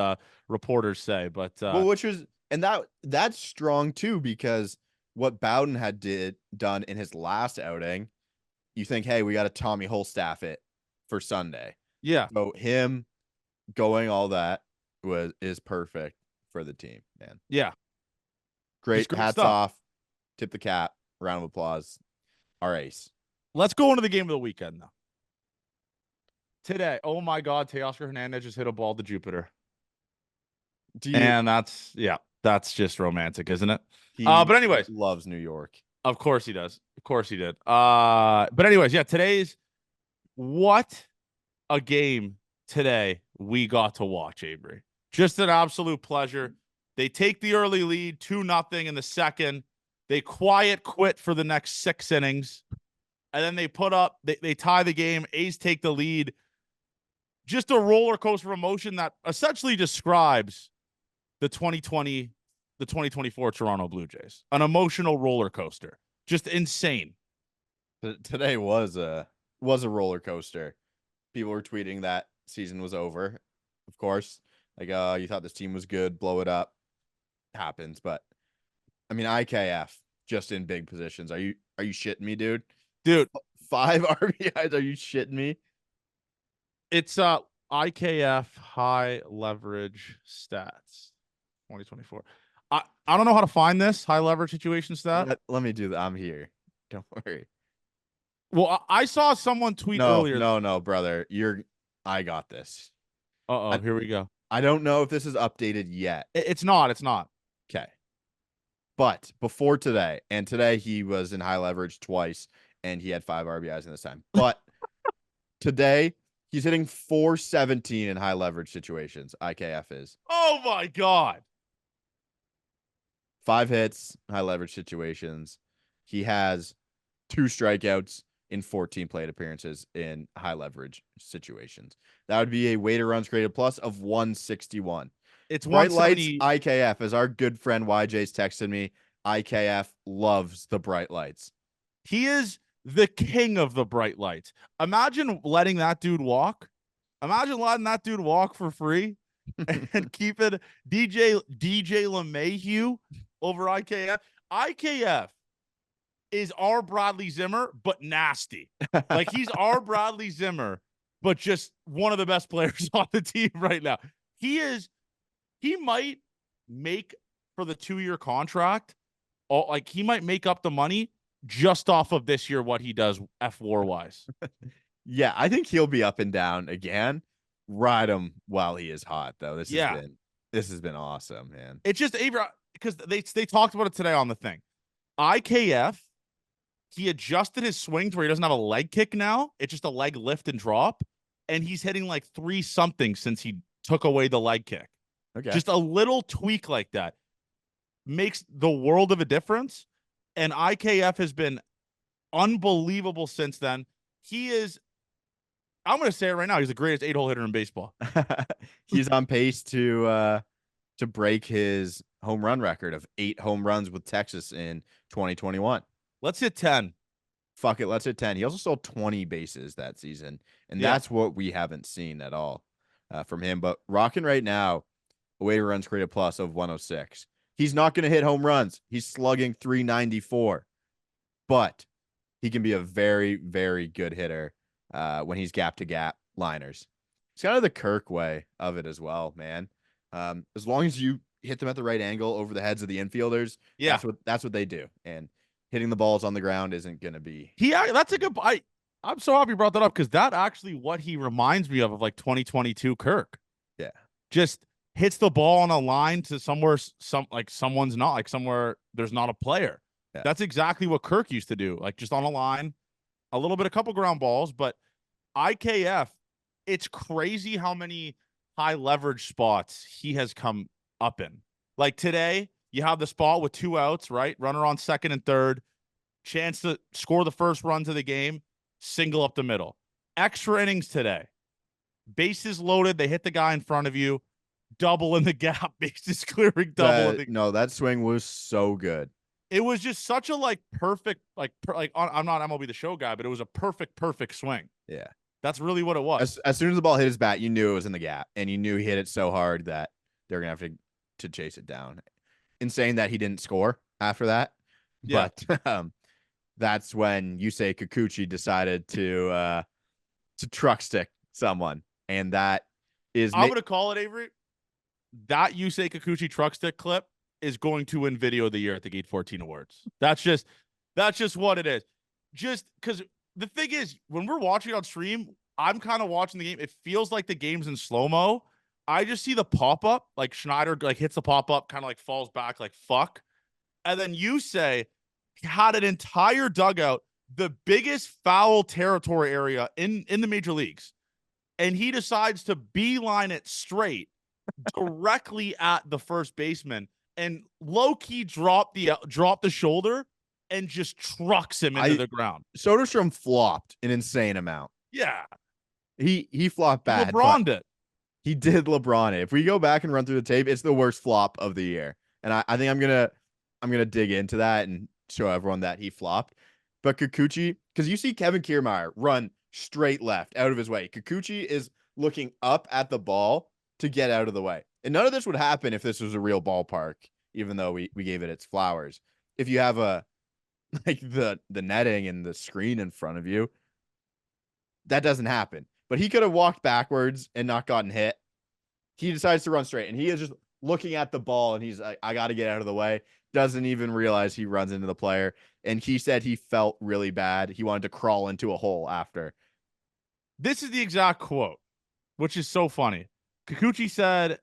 Speaker 1: reporters say. But
Speaker 2: well, which was and that's strong too, because what Bowden had done in his last outing, you think, hey, we got to Tommy Holstaff it for Sunday.
Speaker 1: yeah.
Speaker 2: So him going all that is perfect for the team, man.
Speaker 1: Yeah.
Speaker 2: Great.
Speaker 1: Great
Speaker 2: Hats
Speaker 1: stuff.
Speaker 2: off. Tip the cap. Round of applause. Our ace.
Speaker 1: Let's go into the game of the weekend now. Today, oh my God, Teoscar Hernandez just hit a ball to Jupiter. And that's just romantic, isn't it? But anyways,
Speaker 2: loves New York.
Speaker 1: Of course he does. Of course he did. But anyways, today's what a game today we got to watch, Avery. Just an absolute pleasure. They take the early lead, 2-0 in the second. They quiet quit for the next 6 innings. And then they tie the game. A's take the lead. Just a roller coaster of emotion that essentially describes the 2024 Toronto Blue Jays. An emotional roller coaster. Just insane.
Speaker 2: Today was a roller coaster. People were tweeting that season was over. Of course, like, you thought this team was good, blow it up. Happens, but I mean, IKF just in big positions. Are you shitting me, dude?
Speaker 1: Dude,
Speaker 2: 5 RBIs. Are you shitting me?
Speaker 1: It's IKF high leverage stats 2024. I don't know how to find this high leverage situation stat.
Speaker 2: Let me do that. I'm here. Don't worry.
Speaker 1: Well, I saw someone tweet earlier.
Speaker 2: No, brother. I got this.
Speaker 1: Here we go.
Speaker 2: I don't know if this is updated yet.
Speaker 1: It's not.
Speaker 2: Okay. But before today, and today he was in high leverage twice, and he had 5 RBIs in this time. But today, he's hitting .417 in high leverage situations. IKF is.
Speaker 1: Oh, my God.
Speaker 2: 5 hits, high leverage situations. He has 2 strikeouts in 14 plate appearances in high leverage situations. That would be a weighted runs created plus of 161.
Speaker 1: It's
Speaker 2: bright lights IKF, as our good friend YJ's texted me. IKF loves the bright lights.
Speaker 1: He is the king of the bright lights. Imagine letting that dude walk. Imagine letting that dude walk for free and keeping DJ LeMahieu over IKF. IKF is our Bradley Zimmer, but nasty. Like, he's our Bradley Zimmer, but just one of the best players on the team right now. He might make for the 2-year contract. Like, he might make up the money just off of this year, what he does F4 wise.
Speaker 2: Yeah, I think he'll be up and down again. Ride him while he is hot, though. This has been awesome, man.
Speaker 1: It's just because they talked about it today on the thing. IKF, he adjusted his swing to where he doesn't have a leg kick now. It's just a leg lift and drop, and he's hitting like 3-something since he took away the leg kick.
Speaker 2: Okay,
Speaker 1: just a little tweak like that makes the world of a difference. And IKF has been unbelievable since then. He is, I'm going to say it right now, he's the greatest 8-hole hitter in baseball.
Speaker 2: He's on pace to break his home run record of 8 home runs with Texas in 2021.
Speaker 1: Let's hit 10.
Speaker 2: Fuck it, let's hit 10. He also stole 20 bases that season, and that's what we haven't seen at all from him. But rocking right now, a weighted runs created plus of 106. He's not going to hit home runs. He's slugging 394, but he can be a very, very good hitter when he's gap-to-gap liners. It's kind of the Kirk way of it as well, man. As long as you hit them at the right angle over the heads of the infielders, that's what they do. And hitting the balls on the ground isn't going to be.
Speaker 1: That's a good. I'm so happy you brought that up, because that actually what he reminds me of like 2022 Kirk.
Speaker 2: Yeah,
Speaker 1: just hits the ball on a line to somewhere someone's not, like somewhere there's not a player. Yeah. That's exactly what Kirk used to do, like just on a line, a little bit, a couple ground balls. But IKF, it's crazy how many high leverage spots he has come up in. Like today, you have the spot with 2 outs, right? Runner on second and third, chance to score the first runs of the game, single up the middle. Extra innings today, bases loaded, they hit the guy in front of you, double in the gap, bases clearing, double.
Speaker 2: No, that swing was so good.
Speaker 1: It was just such a like perfect, I'm not MLB the Show guy, but it was a perfect swing.
Speaker 2: Yeah.
Speaker 1: That's really what it was.
Speaker 2: As soon as the ball hit his bat, you knew it was in the gap, and you knew he hit it so hard that they're gonna have to chase it down. Insane that he didn't score after that,
Speaker 1: Yeah.
Speaker 2: but that's when Yusei Kikuchi decided to truck stick someone, and that is
Speaker 1: I'm gonna call it, Avery. That Yusei Kikuchi truck stick clip is going to win Video of the Year at the Gate 14 Awards. That's just what it is. Just because the thing is, when we're watching it on stream, I'm kind of watching the game. It feels like the game's in slow-mo. I just see the pop-up, like Schneider like hits the pop-up, kind of like falls back like fuck. And then Yusei had an entire dugout, the biggest foul territory area in the major leagues. And he decides to beeline it straight directly at the first baseman and low-key drop the shoulder and just trucks him into the ground.
Speaker 2: Soderstrom flopped an insane amount.
Speaker 1: Yeah.
Speaker 2: He flopped bad.
Speaker 1: LeBron'd it.
Speaker 2: He did LeBron it. If we go back and run through the tape, it's the worst flop of the year. And I think I'm gonna dig into that and show everyone that he flopped. But Kikuchi, because you see Kevin Kiermaier run straight left out of his way. Kikuchi is looking up at the ball to get out of the way. And none of this would happen if this was a real ballpark, even though we gave it its flowers. If you have the netting and the screen in front of you, that doesn't happen. But he could have walked backwards and not gotten hit. He decides to run straight, and he is just looking at the ball, and he's like, I got to get out of the way. Doesn't even realize he runs into the player. And he said he felt really bad. He wanted to crawl into a hole after.
Speaker 1: This is the exact quote, which is so funny. Kikuchi said,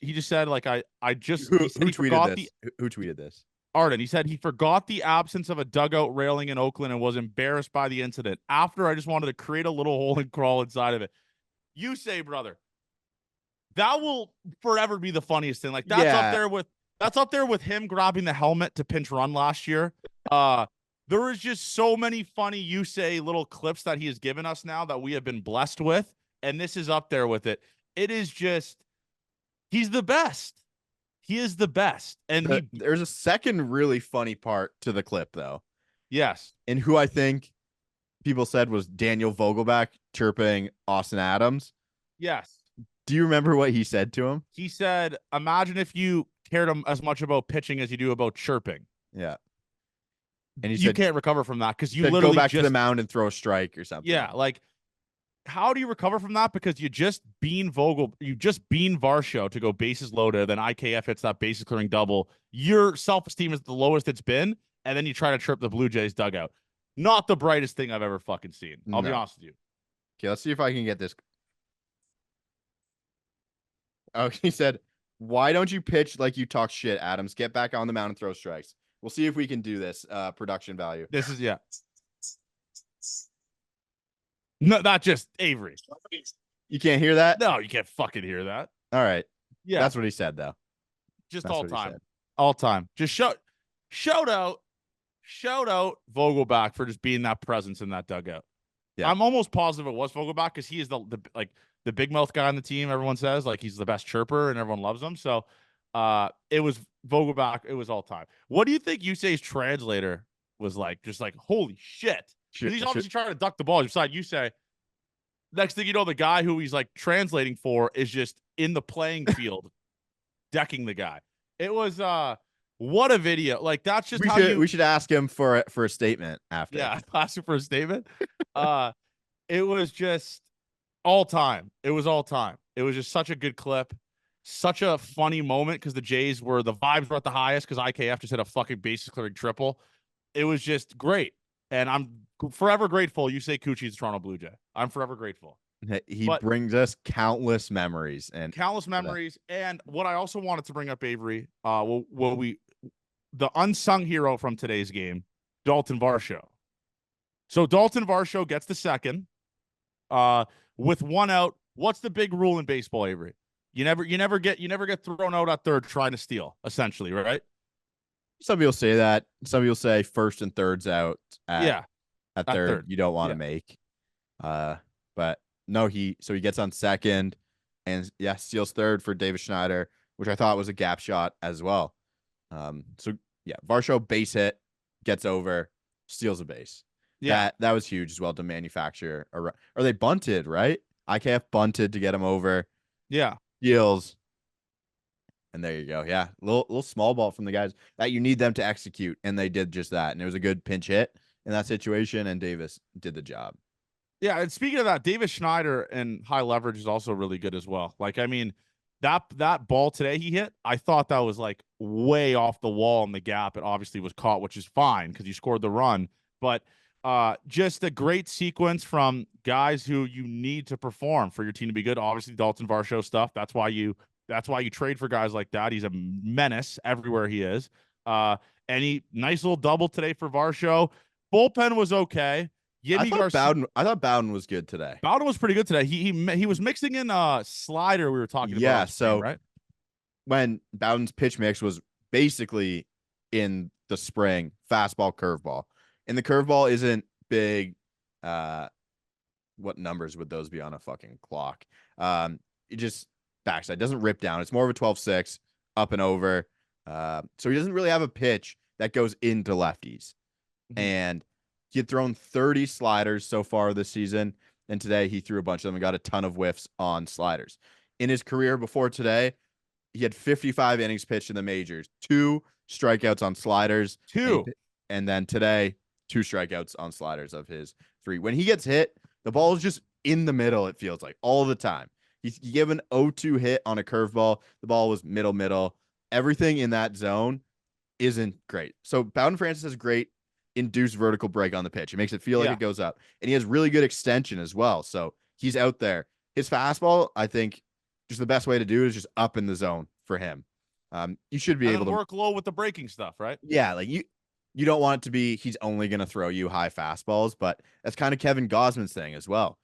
Speaker 1: he just said, like,
Speaker 2: Who tweeted this? Who tweeted this?
Speaker 1: Arden. He said he forgot the absence of a dugout railing in Oakland and was embarrassed by the incident. After, I just wanted to create a little hole and crawl inside of it. You say, brother, that will forever be the funniest thing. Like, that's up there with him grabbing the helmet to pinch run last year. There is just so many funny Yusei little clips that he has given us now that we have been blessed with, and this is up there with it. It is just, he's the best. He is the best. And
Speaker 2: there's a second really funny part to the clip, though.
Speaker 1: Yes.
Speaker 2: And who I think people said was Daniel Vogelback chirping Austin Adams.
Speaker 1: Yes.
Speaker 2: Do you remember what he said to him?
Speaker 1: He said, imagine if you cared as much about pitching as you do about chirping.
Speaker 2: Yeah. And he
Speaker 1: you
Speaker 2: said,
Speaker 1: can't recover from that because you literally
Speaker 2: go back to the mound and throw a strike or something.
Speaker 1: Yeah. Like, how do you recover from that? Because you just bean Varsho to go bases loaded, then IKF hits that bases clearing double. Your self-esteem is the lowest it's been, and then you try to trip the Blue Jays dugout. Not the brightest thing I've ever fucking seen. I'll be honest with you.
Speaker 2: Okay, let's see if I can get this. Oh, he said, why don't you pitch like you talk shit, Adams? Get back on the mound and throw strikes. We'll see if we can do this. Production value.
Speaker 1: This is, yeah. No, not just Avery.
Speaker 2: You can't hear that?
Speaker 1: No, you can't fucking hear that.
Speaker 2: All right.
Speaker 1: Yeah.
Speaker 2: That's what he said, though.
Speaker 1: Just all time. All time. Just shout out Vogelback for just being that presence in that dugout. Yeah. I'm almost positive it was Vogelback because he is the big mouth guy on the team. Everyone says like he's the best chirper and everyone loves him. So it was Vogelback. It was all time. What do you think Yusei's translator was like? Just like, holy shit. He's obviously trying to duck the ball. Beside Yusei. Next thing you know, the guy who he's like translating for is just in the playing field, decking the guy. It was what a video. Like that's just
Speaker 2: we should ask him for a statement after.
Speaker 1: Yeah, ask him for a statement. It was just all time. It was all time. It was just such a good clip. Such a funny moment because the vibes were at the highest because IKF just hit a fucking bases clearing triple. It was just great. And I'm forever grateful Yusei Kikuchi is Toronto Blue Jay. I'm forever grateful.
Speaker 2: He brings us countless memories. And what I also wanted to bring up, Avery, the unsung hero from today's game, Dalton Varsho. So Dalton Varsho gets the second with one out. What's the big rule in baseball, Avery? You never get thrown out at third trying to steal, essentially, right? Some people say that. Some people say first and third's out at third. You don't want to make. But no, he gets on second and steals third for David Schneider, which I thought was a gap shot as well. So Yeah, Varsho base hit, gets over, steals a base.
Speaker 1: Yeah.
Speaker 2: That was huge as well to manufacture. Or they bunted, right? IKF bunted to get him over.
Speaker 1: Yeah.
Speaker 2: Steals. And there you go. Yeah, little small ball from the guys that you need them to execute, and they did just that. And it was a good pinch hit in that situation, and Davis did the job.
Speaker 1: Yeah, and speaking of that, Davis Schneider and high leverage is also really good as well. Like, I mean, that ball today he hit, I thought that was like way off the wall in the gap. It obviously was caught, which is fine because you scored the run. But just a great sequence from guys who you need to perform for your team to be good. Obviously, Dalton Varsho stuff. That's why you trade for guys like that. He's a menace everywhere he is. Any nice little double today for Varsho. Bullpen was okay.
Speaker 2: I thought Bowden was good today.
Speaker 1: Bowden was pretty good today. He was mixing in a slider we were talking about.
Speaker 2: Yeah, so
Speaker 1: right?
Speaker 2: When Bowden's pitch mix was basically in the spring, fastball, curveball. And the curveball isn't big. What numbers would those be on a fucking clock? It just backside doesn't rip down. It's more of a 12-6 up and over. So he doesn't really have a pitch that goes into lefties. Mm-hmm. And he had thrown 30 sliders so far this season. And today he threw a bunch of them and got a ton of whiffs on sliders. In his career before today, he had 55 innings pitched in the majors, 2 strikeouts on sliders. And then today, 2 strikeouts on sliders of his 3. When he gets hit, the ball is just in the middle, it feels like, all the time. He gave an 0-2 hit on a curveball. The ball was middle. Everything in that zone isn't great. So Bowden Francis has great induced vertical break on the pitch. It makes it feel like it goes up. And he has really good extension as well. So he's out there. His fastball, I think, just the best way to do it is just up in the zone for him. You should be able to
Speaker 1: work low with the breaking stuff, right?
Speaker 2: Yeah, like you don't want it to be he's only going to throw you high fastballs, but that's kind of Kevin Gausman's thing as well.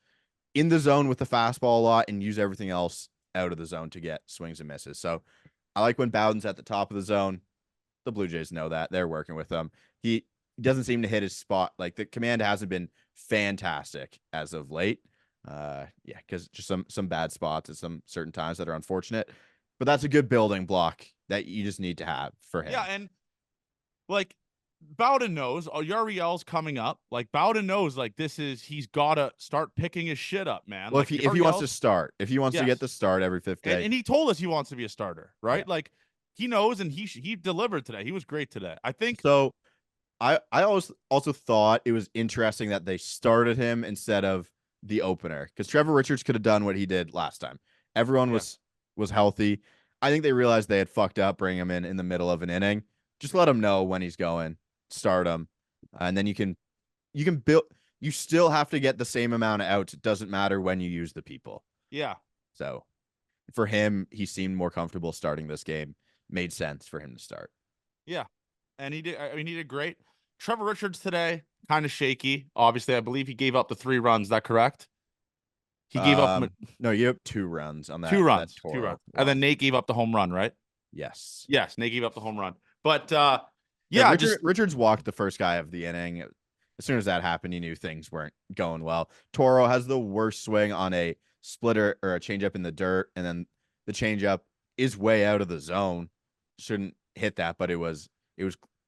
Speaker 2: In the zone with the fastball a lot and use everything else out of the zone to get swings and misses. So I like when Bowden's at the top of the zone. The Blue Jays know that. They're working with him. He doesn't seem to hit his spot. Like the command hasn't been fantastic as of late. Because just some bad spots at some certain times that are unfortunate. But that's a good building block that you just need to have for him.
Speaker 1: Yeah, and like Bowden knows Uriel's coming up. Like Bowden knows like he's gotta start picking his shit up, man.
Speaker 2: Well,
Speaker 1: like,
Speaker 2: if he wants to start, if he wants to get the start every 5th day.
Speaker 1: And he told us he wants to be a starter, right? Yeah. Like he knows, and he delivered today. He was great today. I think
Speaker 2: so. I also thought it was interesting that they started him instead of the opener, because Trevor Richards could have done what he did last time. Everyone was healthy. I think they realized they had fucked up bringing him in the middle of an inning. Just let him know when he's going, start him, and then you can build. You still have to get the same amount of outs. It doesn't matter when you use the people.
Speaker 1: Yeah.
Speaker 2: So for him, he seemed more comfortable starting this game. Made sense for him to start.
Speaker 1: Yeah, and he did. I mean, he did great. Trevor Richards today, kind of shaky. Obviously, I believe he gave up the 3 runs. Is that correct? He gave up.
Speaker 2: No, you have 2 runs on that.
Speaker 1: 2 runs.
Speaker 2: That
Speaker 1: 2 runs. And then Nate gave up the home run, right?
Speaker 2: Yes.
Speaker 1: Yes, Nate gave up the home run. But
Speaker 2: Richards walked the first guy of the inning. As soon as that happened, you knew things weren't going well. Toro has the worst swing on a splitter or a changeup in the dirt, and then the changeup is way out of the zone. Shouldn't hit that, but it was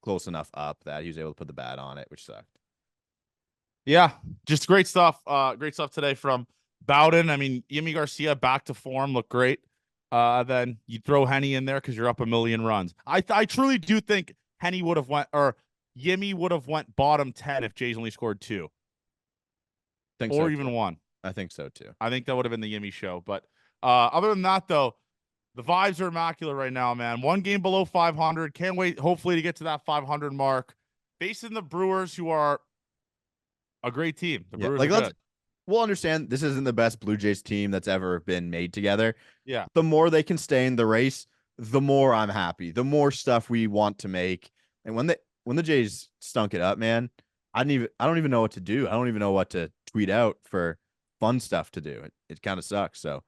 Speaker 2: close enough up that he was able to put the bat on it, which sucked.
Speaker 1: Yeah, just great stuff. Great stuff today from Bowden. I mean, Yimi Garcia back to form, looked great. Then you throw Henny in there because you're up a million runs. I truly do think Henny would have went, or Yimi would have went bottom 10 if Jays only scored 2. Or even 1.
Speaker 2: I think so too.
Speaker 1: I think that would have been the Yimi show. But other than that, though, the vibes are immaculate right now, man. 1 game below 500. Can't wait, hopefully, to get to that 500 mark. Facing the Brewers, who are a great team. The Brewers are good.
Speaker 2: We'll understand this isn't the best Blue Jays team that's ever been made together.
Speaker 1: Yeah.
Speaker 2: The more they can stay in the race, the more I'm happy. The more stuff we want to make. And when the Jays stunk it up, man, I don't even know what to do. I don't even know what to tweet out for fun stuff to do. It kind of sucks. So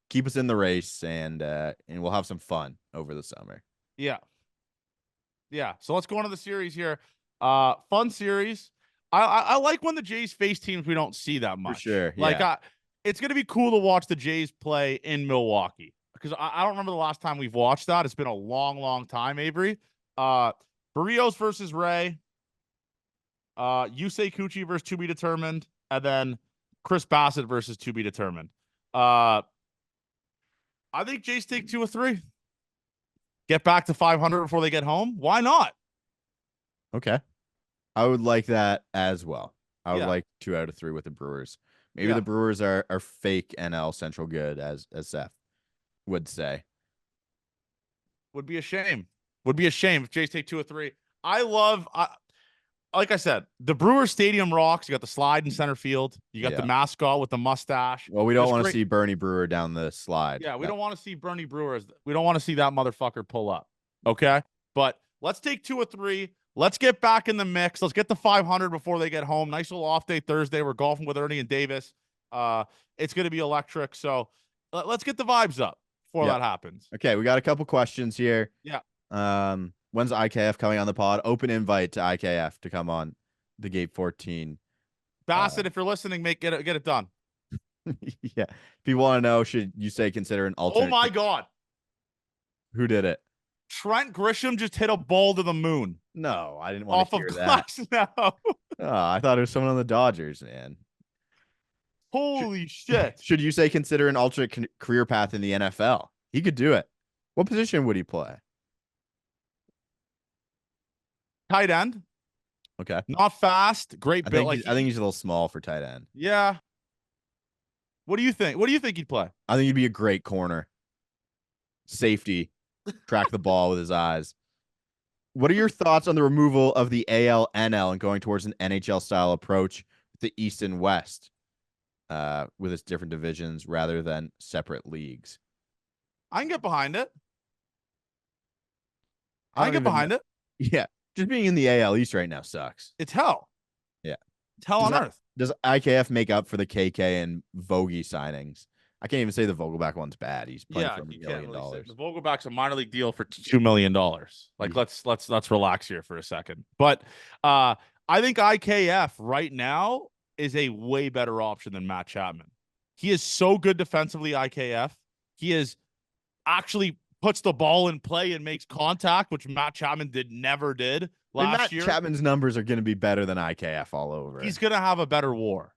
Speaker 2: keep us in the race, and we'll have some fun over the summer.
Speaker 1: Yeah. Yeah. So let's go into the series here. Fun series. I like when the Jays face teams we don't see that much.
Speaker 2: For sure. Yeah.
Speaker 1: Like, it's going to be cool to watch the Jays play in Milwaukee, because I don't remember the last time we've watched that. It's been a long, long time, Avery. Barrios versus Ray. Yusei Kikuchi versus to be determined, and then Chris Bassett versus to be determined. I think Jays take 2 or 3. Get back to 500 before they get home. Why not?
Speaker 2: Okay. I would like that as well. I would
Speaker 1: Yeah.
Speaker 2: like 2 out of 3 with the Brewers. Maybe
Speaker 1: Yeah.
Speaker 2: the Brewers are fake NL Central good, as Seth would say.
Speaker 1: Would be a shame. Would be a shame if Jays take 2 or 3. Like I said, the Brewers Stadium rocks. You got the slide in center field. You got the mascot with the mustache.
Speaker 2: Well, we don't want to see Bernie Brewer down the slide.
Speaker 1: Yeah, we don't want to see Bernie Brewer. We don't want to see that motherfucker pull up. Okay? But let's take 2 or 3. Let's get back in the mix. Let's get the 500 before they get home. Nice little off day Thursday. We're golfing with Ernie and Davis. It's going to be electric. So let's get the vibes up before that happens.
Speaker 2: Okay, we got a couple questions here.
Speaker 1: Yeah.
Speaker 2: When's IKF coming on the pod? Open invite to IKF to come on the Gate 14.
Speaker 1: Bassett, if you're listening, get it done.
Speaker 2: Yeah. If you want to know, should you say consider an alternate?
Speaker 1: Oh my God.
Speaker 2: Who did it?
Speaker 1: Trent Grisham just hit a ball to the moon.
Speaker 2: No, I didn't want
Speaker 1: off
Speaker 2: to hear
Speaker 1: of
Speaker 2: that.
Speaker 1: No.
Speaker 2: Oh, I thought it was someone on the Dodgers, man.
Speaker 1: Holy shit.
Speaker 2: Should you say consider an alternate career path in the NFL? He could do it. What position would he play?
Speaker 1: Tight end.
Speaker 2: Okay.
Speaker 1: Not fast. Great build.
Speaker 2: I think he's a little small for tight end.
Speaker 1: Yeah. What do you think? What do you think he'd play?
Speaker 2: I think he'd be a great corner. Safety. Track the ball with his eyes. What are your thoughts on the removal of the AL-NL and going towards an NHL-style approach with the East and West with its different divisions rather than separate leagues?
Speaker 1: I can get behind it.
Speaker 2: Yeah. Just being in the AL East right now sucks.
Speaker 1: It's hell.
Speaker 2: Yeah.
Speaker 1: It's hell on earth.
Speaker 2: Does IKF make up for the KK and Vogie signings? I can't even say the Vogelback one's bad. He's playing for $1 million.
Speaker 1: Really the Vogelback's a minor league deal for $2 million. Like, let's relax here for a second. But I think IKF right now is a way better option than Matt Chapman. He is so good defensively, IKF. He is actually puts the ball in play and makes contact, which Matt Chapman never did last year.
Speaker 2: Matt Chapman's numbers are going to be better than IKF all over.
Speaker 1: He's going to have a better WAR.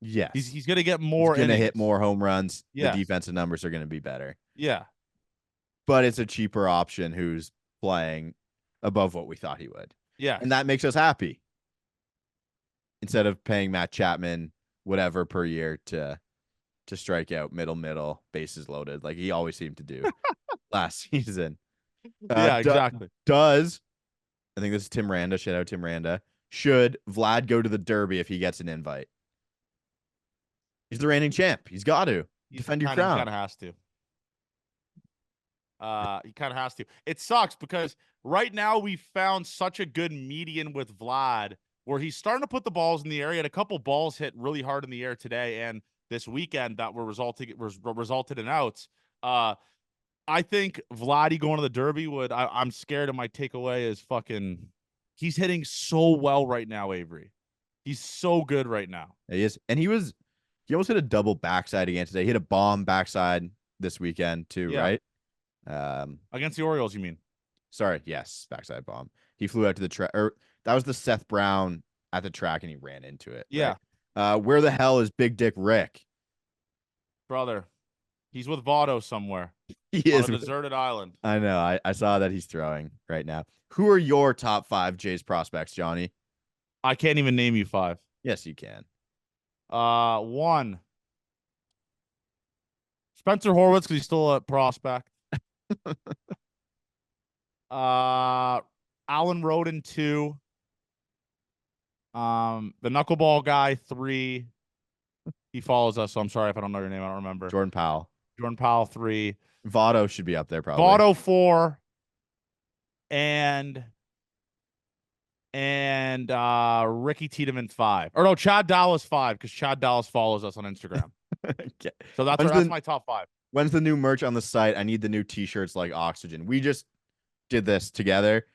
Speaker 2: Yes.
Speaker 1: He's going to get more.
Speaker 2: He's going to hit more home runs.
Speaker 1: Yeah.
Speaker 2: The defensive numbers are going to be better.
Speaker 1: Yeah.
Speaker 2: But it's a cheaper option who's playing above what we thought he would.
Speaker 1: Yeah.
Speaker 2: And that makes us happy. Instead of paying Matt Chapman whatever per year to strike out middle, bases loaded, like he always seemed to do last season.
Speaker 1: Yeah, exactly.
Speaker 2: I think this is Tim Randa. Shout out Tim Randa. Should Vlad go to the Derby if he gets an invite? He's the reigning champ. He's got to defend your crown.
Speaker 1: He kind of has to. He kind of has to. It sucks because right now we found such a good median with Vlad where he's starting to put the balls in the air. He had a couple balls hit really hard in the air today and this weekend that resulted in outs. I think Vladdy going to the Derby I'm scared it might take away his fucking. He's hitting so well right now, Avery. He's so good right now.
Speaker 2: He is, and he almost hit a double backside again today. He hit a bomb backside this weekend too, right?
Speaker 1: Against the Orioles, you mean?
Speaker 2: Sorry, yes, backside bomb. He flew out to the track, or that was the Seth Brown at the track, and he ran into it.
Speaker 1: Yeah.
Speaker 2: Right? Where the hell is Big Dick Rick?
Speaker 1: Brother, he's with Votto somewhere.
Speaker 2: He is
Speaker 1: on a deserted island.
Speaker 2: I know. I saw that he's throwing right now. Who are your top 5 Jays prospects, Johnny?
Speaker 1: I can't even name you 5.
Speaker 2: Yes, you can.
Speaker 1: 1. Spencer Horwitz, because he's still a prospect. Alan Roden, 2. The knuckleball guy, 3. He follows us, so I'm sorry if I don't know your name. I don't remember.
Speaker 2: Jordan Powell,
Speaker 1: 3.
Speaker 2: Votto should be up there probably.
Speaker 1: Votto 4. And Ricky Tiedemann 5. Or no, Chad Dallas 5, because Chad Dallas follows us on Instagram.
Speaker 2: Okay.
Speaker 1: So that's my top 5.
Speaker 2: When's the new merch on the site? I need the new t-shirts like Oxygen. We just did this together.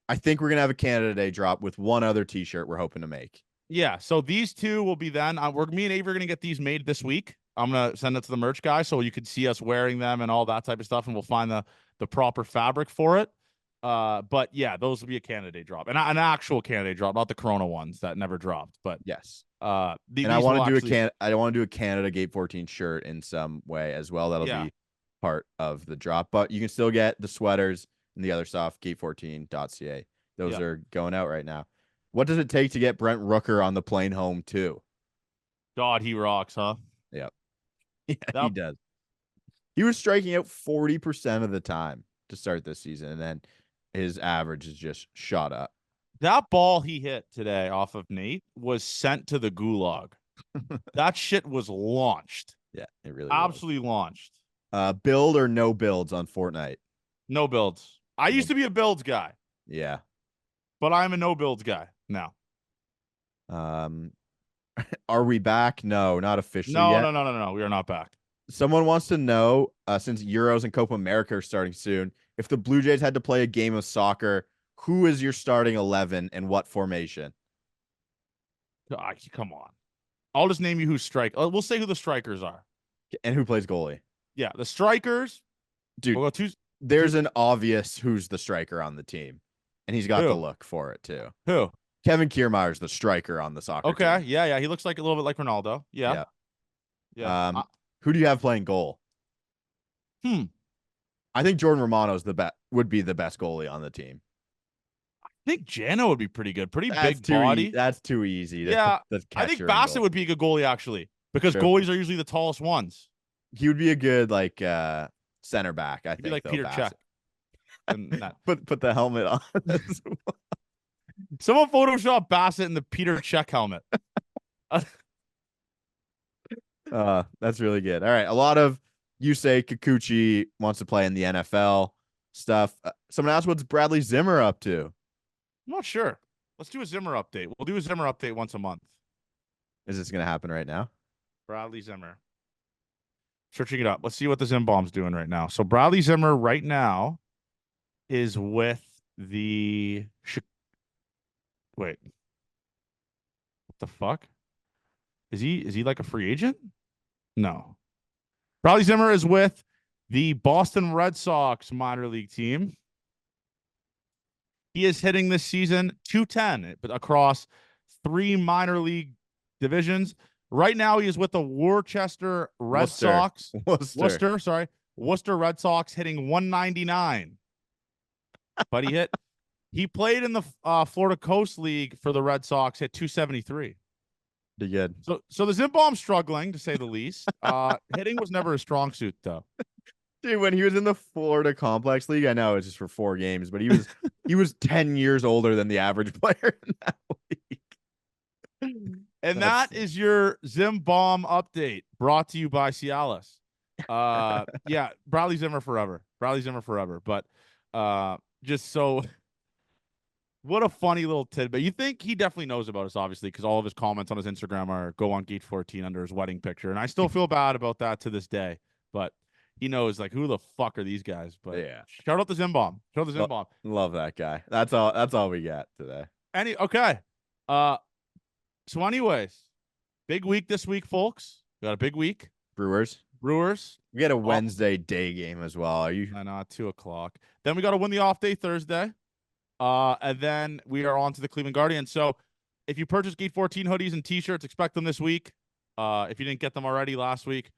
Speaker 2: I think we're going to have a Canada Day drop with one other t-shirt we're hoping to make.
Speaker 1: Yeah, so these 2 will be then. Me and Avery are going to get these made this week. I'm going to send it to the merch guy so you can see us wearing them and all that type of stuff, and we'll find the proper fabric for it. But yeah, those will be a candidate drop, and an actual candidate drop, not the Corona ones that never dropped. But
Speaker 2: Yes.
Speaker 1: and
Speaker 2: And I want to do I want to do a Canada Gate 14 shirt in some way as well. That'll be part of the drop. But you can still get the sweaters and the other stuff, gate14.ca. Those are going out right now. What does it take to get Brent Rooker on the plane home too?
Speaker 1: God, he rocks, huh?
Speaker 2: Yep. Yeah, he does. He was striking out 40% of the time to start this season, and then his average is just shot up.
Speaker 1: That ball he hit today off of Nate was sent to the gulag. That shit was launched.
Speaker 2: Yeah, it really
Speaker 1: absolutely launched.
Speaker 2: Build or no builds on Fortnite?
Speaker 1: No builds. I used to be a builds guy.
Speaker 2: Yeah.
Speaker 1: But I'm a no builds guy now.
Speaker 2: Are we back? No, not officially yet.
Speaker 1: No. We are not back.
Speaker 2: Someone wants to know, since Euros and Copa America are starting soon, if the Blue Jays had to play a game of soccer, who is your starting 11 and what formation?
Speaker 1: Come on. I'll just name you who strike. We'll say who the strikers are.
Speaker 2: And who plays goalie.
Speaker 1: Yeah, the strikers.
Speaker 2: Dude,
Speaker 1: we'll go
Speaker 2: there's an obvious who's the striker on the team. And he's got the look for it, too.
Speaker 1: Who?
Speaker 2: Kevin Kiermaier's the striker on the soccer team.
Speaker 1: Okay, yeah. He looks like a little bit like Ronaldo. Yeah.
Speaker 2: Who do you have playing goal? I think Jordan Romano's would be the best goalie on the team.
Speaker 1: I think Jano would be pretty good. Big body.
Speaker 2: That's too easy.
Speaker 1: Yeah. I think Basset would be a good goalie, actually, because goalies are usually the tallest ones.
Speaker 2: He would be a good, center back, I think.
Speaker 1: Be like Peter Cech.
Speaker 2: Put the helmet on.
Speaker 1: Someone Photoshop Basset in the Peter Cech helmet.
Speaker 2: That's really good. All right. A lot of you say Kikuchi wants to play in the NFL stuff. Someone asked what's Bradley Zimmer up to?
Speaker 1: I'm not sure. Let's do a Zimmer update. We'll do a Zimmer update once a month.
Speaker 2: Is this going to happen right now?
Speaker 1: Bradley Zimmer. Searching it up. Let's see what the Zim Bomb's doing right now. So Bradley Zimmer right now is with the wait. What the fuck? Is he like a free agent? No. Bradley Zimmer is with the Boston Red Sox minor league team. He is hitting this season .210 across 3 minor league divisions. Right now, he is with the Worcester Red Sox. Worcester Red Sox hitting .199. But he played in the Florida Coast League for the Red Sox, hit .273.
Speaker 2: Pretty good.
Speaker 1: So the Zim Bomb's struggling, to say the least. Hitting was never a strong suit, though.
Speaker 2: Dude, when he was in the Florida Complex League, I know it's just for 4 games, but he was 10 years older than the average player in that league.
Speaker 1: And that is your Zim Bomb update, brought to you by Cialis. Yeah, Bradley Zimmer forever. But just so, what a funny little tidbit. You think he definitely knows about us, obviously, because all of his comments on his Instagram are go on Gate 14 under his wedding picture. And I still feel bad about that to this day. But he knows, who the fuck are these guys? But
Speaker 2: yeah,
Speaker 1: shout out the Zim Bomb.
Speaker 2: Love that guy. That's all we got today.
Speaker 1: Okay. So anyways, big week this week, folks. We got a big week.
Speaker 2: Brewers. We got a Wednesday day game as well. Are you?
Speaker 1: I know, 2:00. Then we got to win the off day Thursday. And then we are on to the Cleveland Guardians. So if you purchase Gate 14 hoodies and t-shirts, expect them this week. If you didn't get them already last week,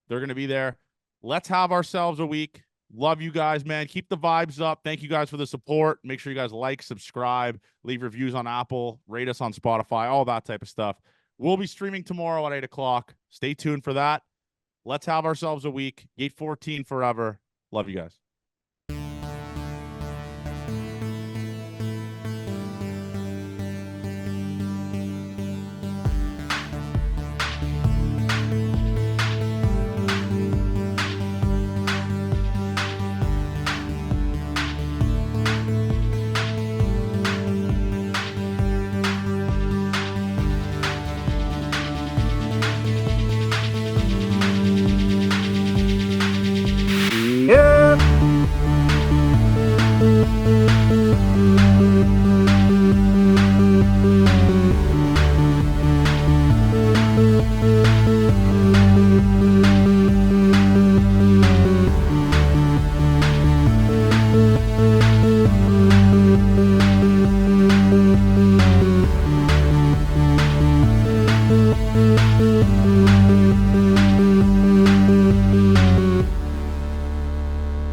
Speaker 1: they're going to be there. Let's have ourselves a week. Love you guys, man. Keep the vibes up. Thank you guys for the support. Make sure you guys like, subscribe, leave reviews on Apple, rate us on Spotify, all that type of stuff. We'll be streaming tomorrow at 8:00. Stay tuned for that. Let's have ourselves a week. Gate 14 forever. Love you guys.